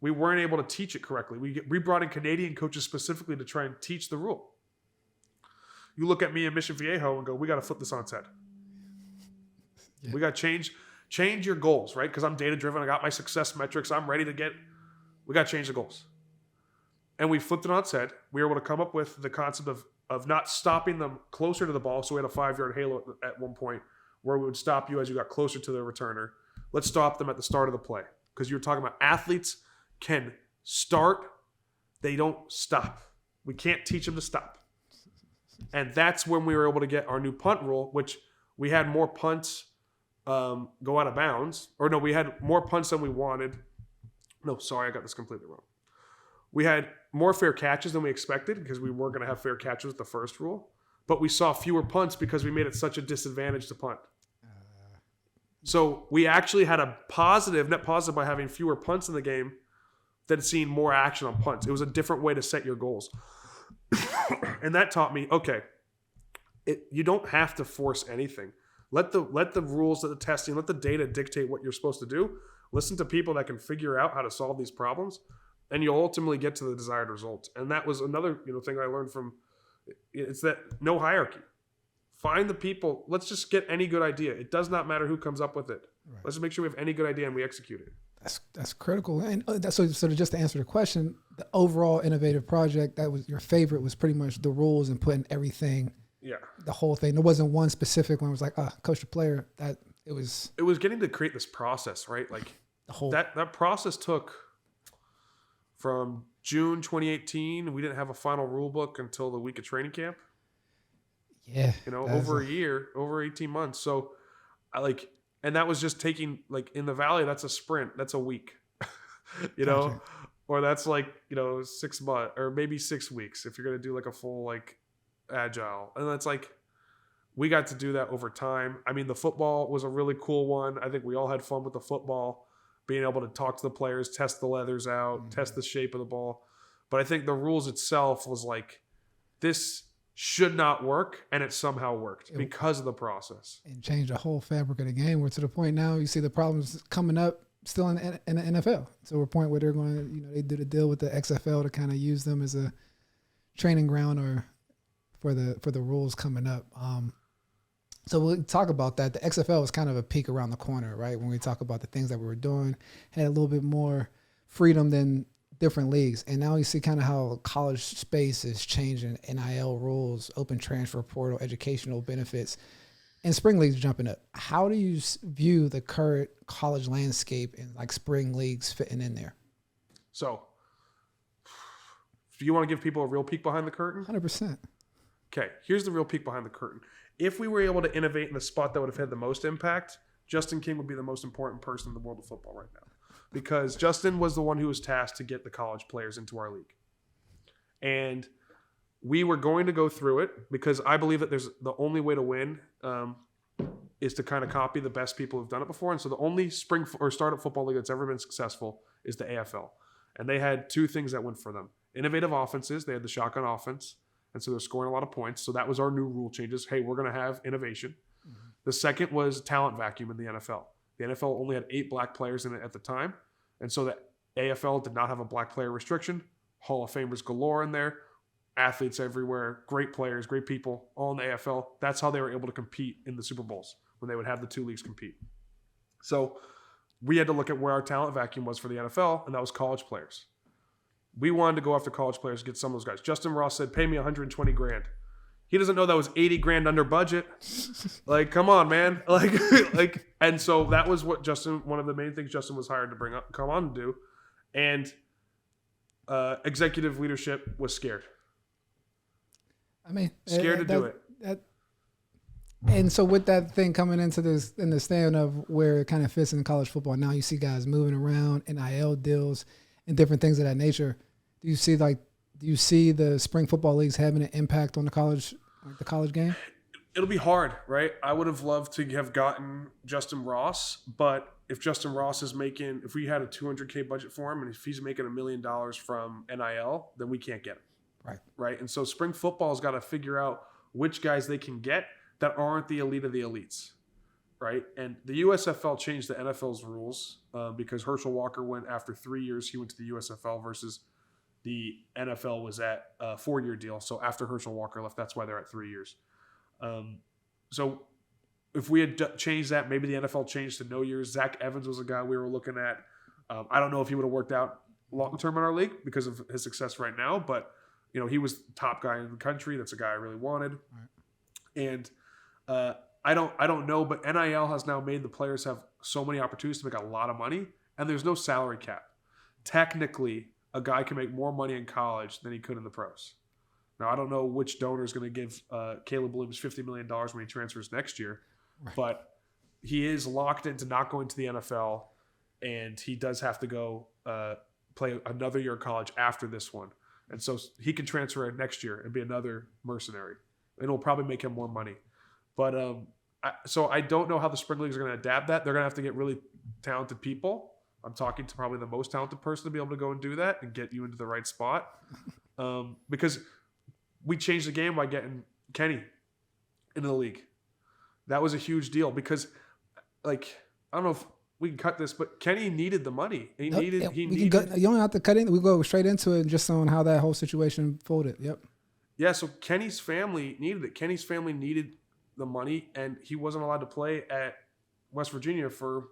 we weren't able to teach it correctly. We brought in Canadian coaches specifically to try and teach the rule. You look at me in Mission Viejo and go, we got to flip this on its head. Yeah. We got to change your goals, right? Because I'm data-driven. I got my success metrics. I'm ready to get... We got to change the goals. And we flipped it on its head. We were able to come up with the concept of not stopping them closer to the ball. So we had a 5-yard halo at one point where we would stop you as you got closer to the returner. Let's stop them at the start of the play. Because you were talking about athletes can start, they don't stop. We can't teach them to stop. And that's when we were able to get our new punt rule, which we had more punts go out of bounds. Or no, we had more punts than we wanted. No, sorry, I got this completely wrong. We had more fair catches than we expected because we were going to have fair catches with the first rule. But we saw fewer punts because we made it such a disadvantage to punt. So we actually had a net positive by having fewer punts in the game than seeing more action on punts. It was a different way to set your goals. And that taught me, okay, you don't have to force anything. Let the rules, let the testing, let the data dictate what you're supposed to do. Listen to people that can figure out how to solve these problems and you'll ultimately get to the desired result. And that was another thing I learned from. It's that no hierarchy. Find the people. Let's just get any good idea. It does not matter who comes up with it. Right. Let's just make sure we have any good idea and we execute it. That's critical. And so just to answer the question, the overall innovative project that was your favorite was pretty much the rules and putting everything. Yeah. The whole thing. There wasn't one specific one. It was like, coach the player. That it was getting to create this process, right? Like the whole that process took from June 2018. We didn't have a final rule book until the week of training camp. Yeah. Over a year, over 18 months. So and that was just taking, in the Valley, that's a sprint. That's a week, gotcha. Or that's 6 months or maybe 6 weeks if you're going to do a full, agile. And that's we got to do that over time. I mean, the football was a really cool one. I think we all had fun with the football, being able to talk to the players, test the leathers out, test the shape of the ball. But I think the rules itself was this should not work, and it somehow worked because of the process. And changed the whole fabric of the game. We're to the point now you see the problems coming up still in the NFL. So we're at a point where they're going to, they did a deal with the XFL to kind of use them as a training ground or for the rules coming up. So we'll talk about that. The XFL was kind of a peak around the corner, right? When we talk about the things that we were doing, had a little bit more freedom than different leagues. And now you see kind of how college space is changing, NIL rules, open transfer portal, educational benefits, and spring leagues jumping up. How do you view the current college landscape and spring leagues fitting in there? So do you want to give people a real peek behind the curtain? 100%. Okay, here's the real peek behind the curtain. If we were able to innovate in the spot that would have had the most impact, Justin King would be the most important person in the world of football right now. Because Justin was the one who was tasked to get the college players into our league. And we were going to go through it because I believe that the only way to win is to kind of copy the best people who've done it before. And so the only spring or startup football league that's ever been successful is the AFL. And they had two things that went for them. Innovative offenses. They had the shotgun offense. And so they're scoring a lot of points. So that was our new rule changes. Hey, we're going to have innovation. Mm-hmm. The second was talent vacuum in the NFL. The NFL only had 8 black players in it at the time. And so the AFL did not have a black player restriction. Hall of Famers galore in there. Athletes everywhere. Great players, great people, all in the AFL. That's how they were able to compete in the Super Bowls when they would have the two leagues compete. So we had to look at where our talent vacuum was for the NFL, and that was college players. We wanted to go after college players to get some of those guys. Justin Ross said, pay me $120,000. He doesn't know that was $80,000 under budget. Come on, man. And so that was what one of the main things Justin was hired to come on and do. And executive leadership was scared. Scared to do it. And so with that thing coming into this, in the stand of where it kind of fits in college football, now you see guys moving around, NIL deals, and different things of that nature. Do you see the spring football leagues having an impact on the college game? It'll be hard, right? I would have loved to have gotten Justin Ross, but if Justin Ross is if we had a $200K budget for him, and if he's making $1 million from NIL, then we can't get him. Right. And so spring football's got to figure out which guys they can get that aren't the elite of the elites. Right. And the USFL changed the NFL's rules because Herschel Walker went after 3 years. He went to the USFL versus the NFL was at a 4-year deal. So after Herschel Walker left, that's why they're at 3 years. So if we had changed that, maybe the NFL changed to no years. Zach Evans was a guy we were looking at. I don't know if he would have worked out long-term in our league because of his success right now, but he was the top guy in the country. That's a guy I really wanted. Right. And I don't know, but NIL has now made the players have so many opportunities to make a lot of money, and there's no salary cap. Technically, a guy can make more money in college than he could in the pros. Now, I don't know which donor is going to give Caleb Williams $50 million when he transfers next year, right. But he is locked into not going to the NFL, and he does have to go play another year of college after this one. And so he can transfer next year and be another mercenary. It'll probably make him more money. But so I don't know how the spring leagues are going to adapt that. They're going to have to get really talented people. I'm talking to probably the most talented person to be able to go and do that and get you into the right spot. Because we changed the game by getting Kenny into the league. That was a huge deal because, I don't know if we can cut this, but Kenny needed the money. He Yep, needed. yep. He We needed. you don't have to cut in. We go straight into it just on how that whole situation folded. Yep. Yeah, so Kenny's family needed it. Kenny's family needed the money, and he wasn't allowed to play at West Virginia for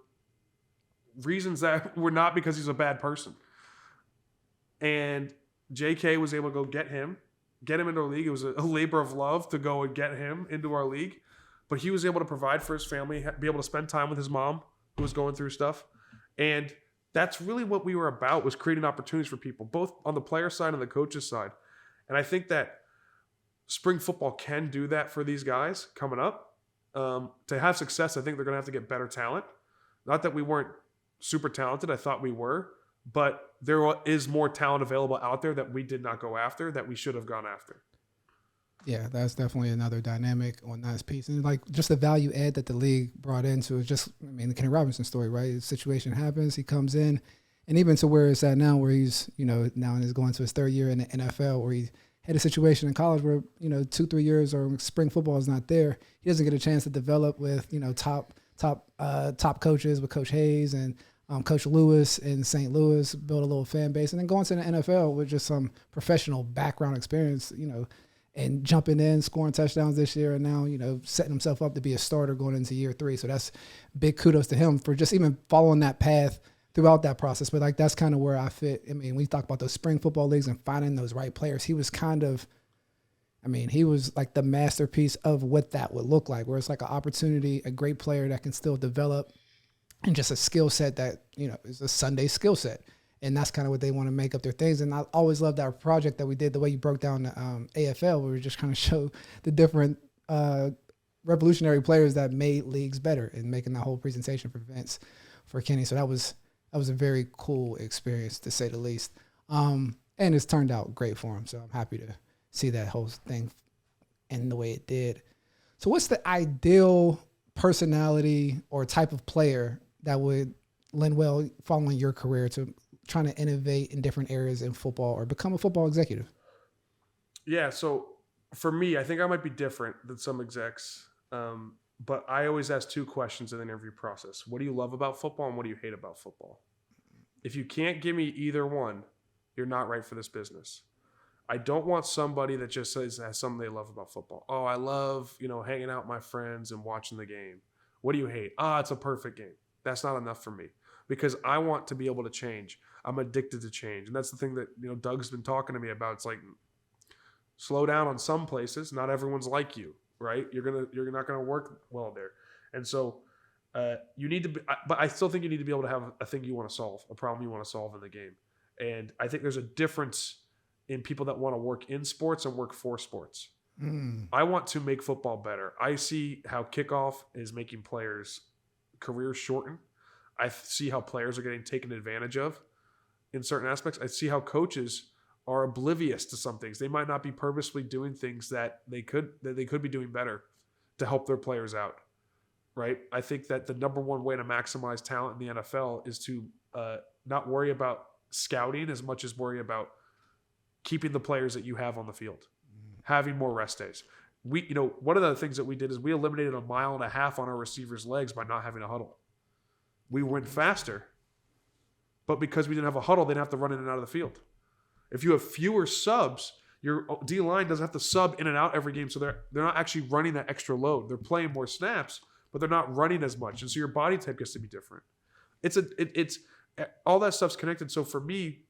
reasons that were not because he's a bad person. And JK was able to go get him into our league. It was a labor of love to go and get him into our league. But he was able to provide for his family, be able to spend time with his mom who was going through stuff. And that's really what we were about, was creating opportunities for people, both on the player side and the coach's side. And I think that spring football can do that for these guys coming up. To have success, I think they're going to have to get better talent. Not that we weren't super talented. I thought we were. But there is more talent available out there that we did not go after, that we should have gone after. Yeah, that's definitely another dynamic on that piece. And like just the value add that the league brought into it, just, I mean, the Kenny Robinson story, right? The situation happens, he comes in, and even to where it's at now, where he's, now he's going to his third year in the NFL, where he had a situation in college where, 2-3 years or spring football is not there. He doesn't get a chance to develop with, top coaches with Coach Hayes and Coach Lewis in St. Louis, build a little fan base, and then going to the NFL with just some professional background experience, and jumping in, scoring touchdowns this year, and now, setting himself up to be a starter going into year 3. So that's big kudos to him for just even following that path throughout that process. But like, that's kind of where I fit. I mean, we talk about those spring football leagues and finding those right players. He was he was like the masterpiece of what that would look like, where it's like an opportunity, a great player that can still develop, and just a skill set that, is a Sunday skill set. And that's kind of what they want to make up their things. And I always loved that project that we did, the way you broke down the AFL, where we just kind of show the different revolutionary players that made leagues better, and making that whole presentation for Vince, for Kenny. So that was a very cool experience, to say the least. And it's turned out great for him. So I'm happy to see that whole thing end the way it did. So what's the ideal personality or type of player that would lend well following your career to trying to innovate in different areas in football or become a football executive? Yeah, so for me, I think I might be different than some execs, but I always ask 2 questions in the interview process. What do you love about football, and what do you hate about football? If you can't give me either one, you're not right for this business. I don't want somebody that just says has something they love about football. Oh, I love, hanging out with my friends and watching the game. What do you hate? It's a perfect game. That's not enough for me, because I want to be able to change. I'm addicted to change. And that's the thing that, Doug's been talking to me about. It's like, slow down on some places. Not everyone's like you, right? You're not going to work well there. And so you need to be, but I still think you need to be able to have a thing you want to solve, a problem you want to solve in the game. And I think there's a difference in people that want to work in sports and work for sports. I want to make football better. I see how kickoff is making players' careers shorten. I see how players are getting taken advantage of in certain aspects. I see how coaches are oblivious to some things. They might not be purposely doing things that they could be doing better to help their players out, right? I think that the number one way to maximize talent in the NFL is to not worry about scouting as much as worry about keeping the players that you have on the field, having more rest days. We, one of the things that we did is we eliminated 1.5 miles on our receivers' legs by not having a huddle. We went faster, but because we didn't have a huddle, they didn't have to run in and out of the field. If you have fewer subs, your D-line doesn't have to sub in and out every game, so they're not actually running that extra load. They're playing more snaps, but they're not running as much, and so your body type gets to be different. It's all that stuff's connected. So for me,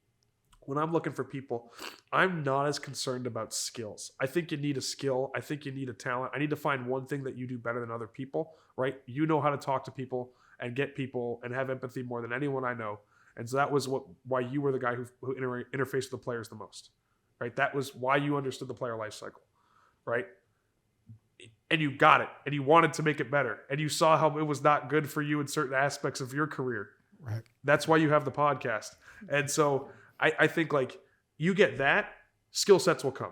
when I'm looking for people, I'm not as concerned about skills. I think you need a skill. I think you need a talent. I need to find one thing that you do better than other people, right? You know how to talk to people and get people and have empathy more than anyone I know. And so that was why you were the guy who interfaced with the players the most, right? That was why you understood the player life cycle, right? And you got it, and you wanted to make it better, and you saw how it was not good for you in certain aspects of your career. Right. That's why you have the podcast. And so I think like you get that, skill sets will come.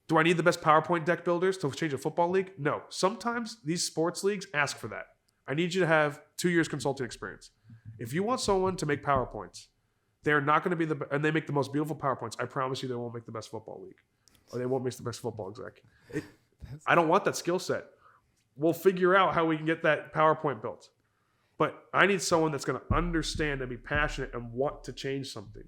Do I need the best PowerPoint deck builders to change a football league? No. Sometimes these sports leagues ask for that. I need you to have 2 years consulting experience. If you want someone to make PowerPoints, they're not going to be and they make the most beautiful PowerPoints. I promise you they won't make the best football league, or they won't make the best football exec. I don't want that skill set. We'll figure out how we can get that PowerPoint built. But I need someone that's going to understand and be passionate and want to change something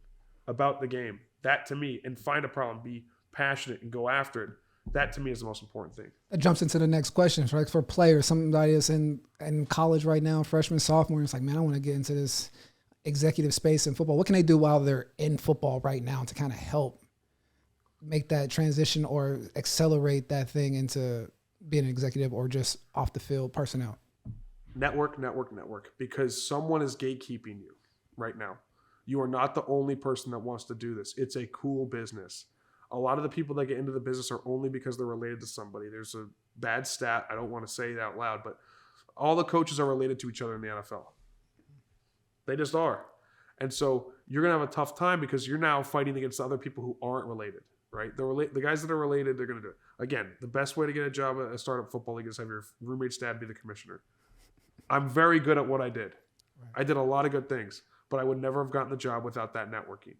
about the game. That to me, and find a problem, be passionate and go after it. That to me is the most important thing. That jumps into the next question, right? For players, somebody that's in college right now, freshman, sophomore, it's like, man, I want to get into this executive space in football. What can they do while they're in football right now to kind of help make that transition or accelerate that thing into being an executive or just off the field personnel? Network. Because someone is gatekeeping you right now. You are not the only person that wants to do this. It's a cool business. A lot of the people that get into the business are only because they're related to somebody. There's a bad stat. I don't want to say it out loud, but all the coaches are related to each other in the NFL. They just are. And so you're going to have a tough time because you're now fighting against other people who aren't related, right? The guys that are related, they're going to do it. Again, the best way to get a job at a startup football league is have your roommate's dad be the commissioner. I'm very good at what I did. Right. I did a lot of good things, but I would never have gotten the job without that networking.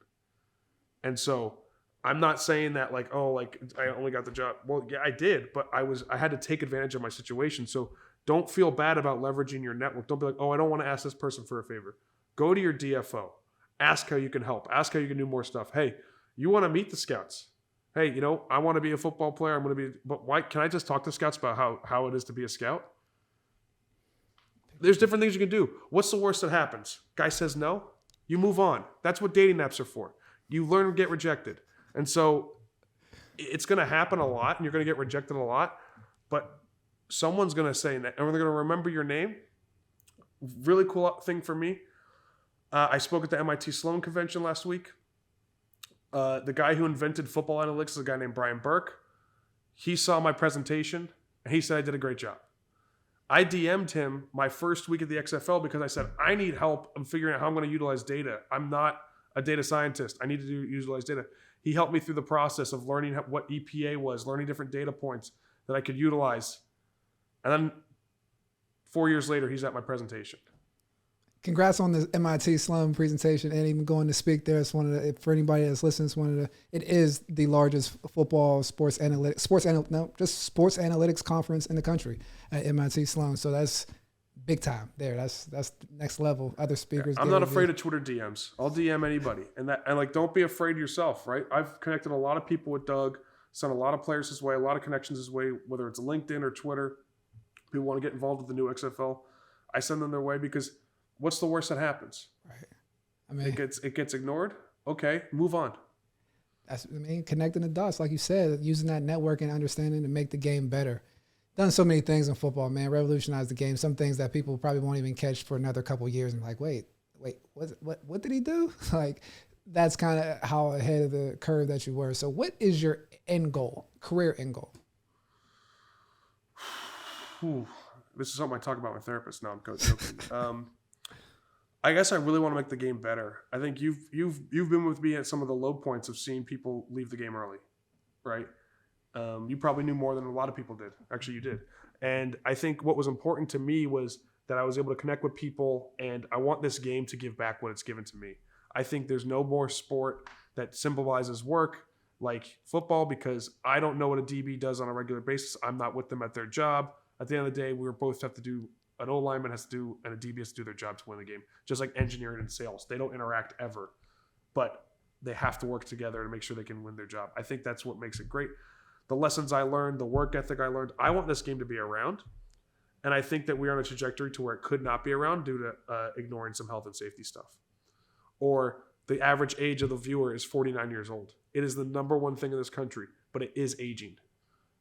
And so I'm not saying that I only got the job. Well, yeah, I did, but I had to take advantage of my situation. So don't feel bad about leveraging your network. Don't be like, oh, I don't want to ask this person for a favor. Go to your DFO. Ask how you can help. Ask how you can do more stuff. Hey, you want to meet the scouts? Hey, I want to be a football player. But why can I just talk to scouts about how it is to be a scout? There's different things you can do. What's the worst that happens? Guy says no. You move on. That's what dating apps are for. You learn to get rejected. And so it's going to happen a lot and you're going to get rejected a lot, but someone's going to say that and they're going to remember your name. Really cool thing for me. I spoke at the MIT Sloan convention last week. The guy who invented football analytics is a guy named Brian Burke. He saw my presentation and he said I did a great job. I DM'd him my first week at the XFL because I said, I need help in figuring out how I'm going to utilize data. I'm not a data scientist. I need to utilize data. He helped me through the process of learning what EPA was, learning different data points that I could utilize. And then 4 years later, he's at my presentation. Congrats on the MIT Sloan presentation and even going to speak there. It's for anybody that's listening, it is the largest football sports analytics conference in the country at MIT Sloan. So that's big time there. That's next level. Other speakers. I'm not afraid of Twitter DMs. I'll DM anybody. And don't be afraid yourself, right? I've connected a lot of people with Doug, sent a lot of players his way, a lot of connections his way, whether it's LinkedIn or Twitter. People want to get involved with the new XFL. I send them their way because what's the worst that happens? Right. I mean, it gets ignored. Okay, move on. Connecting the dots, like you said, using that network and understanding to make the game better. Done so many things in football, man. Revolutionized the game. Some things that people probably won't even catch for another couple of years. And like, wait, what did he do? Like, that's kind of how ahead of the curve that you were. So, what is your end goal, career end goal? This is something I talk about with my therapist. No, I'm joking. I guess I really want to make the game better. I think you've been with me at some of the low points of seeing people leave the game early, right? You probably knew more than a lot of people did. Actually, you did. And I think what was important to me was that I was able to connect with people, and I want this game to give back what it's given to me. I think there's no more sport that symbolizes work like football because I don't know what a DB does on a regular basis. I'm not with them at their job. At the end of the day, we both have to do, an O-lineman has to do, and a DB has to do their job to win the game. Just like engineering and sales. They don't interact ever, but they have to work together to make sure they can win their job. I think that's what makes it great. The lessons I learned, the work ethic I learned, I want this game to be around. And I think that we are on a trajectory to where it could not be around due to ignoring some health and safety stuff. Or the average age of the viewer is 49 years old. It is the number one thing in this country, but it is aging,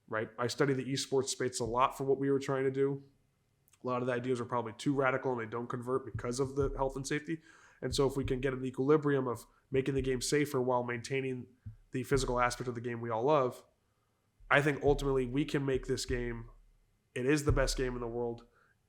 right? I study the esports space a lot for what we were trying to do. A lot of the ideas are probably too radical and they don't convert because of the health and safety. And so if we can get an equilibrium of making the game safer while maintaining the physical aspect of the game we all love, I think ultimately we can make this game, it is the best game in the world.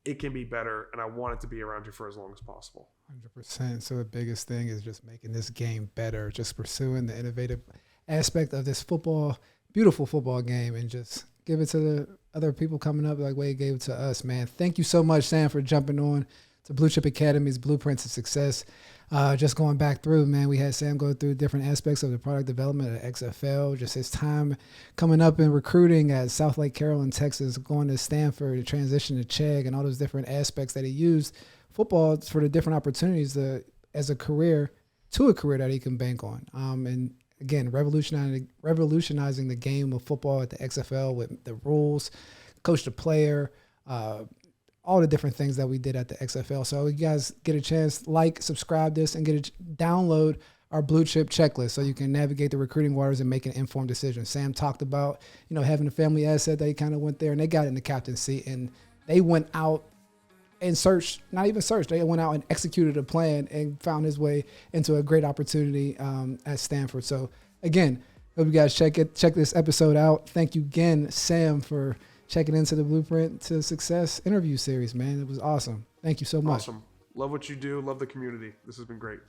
It can be better, and I want it to be around here for as long as possible. 100%. So the biggest thing is just making this game better, just pursuing the innovative aspect of this football, beautiful football game, and just give it to the other people coming up like Wade gave it to us, man. Thank you so much, Sam, for jumping on to Blue Chip Academy's Blueprints of Success. Just going back through, man, we had Sam go through different aspects of the product development at XFL, just his time coming up in recruiting at Southlake, Carroll in Texas, going to Stanford, the transition to Chegg, and all those different aspects that he used football for the different opportunities as a career to a career that he can bank on. And again, revolutionizing the game of football at the XFL with the rules, coach the player, all the different things that we did at the XFL. So you guys get a chance, subscribe this, and download our blue chip checklist so you can navigate the recruiting waters and make an informed decision. Sam talked about, having a family asset. They kind of went there and they got in the captain's seat, and they went out and not even searched. They went out and executed a plan and found his way into a great opportunity at Stanford. So again, hope you guys check this episode out. Thank you again, Sam, for checking into the Blueprint to Success interview series, man. It was awesome. Thank you so much. Awesome. Love what you do. Love the community. This has been great.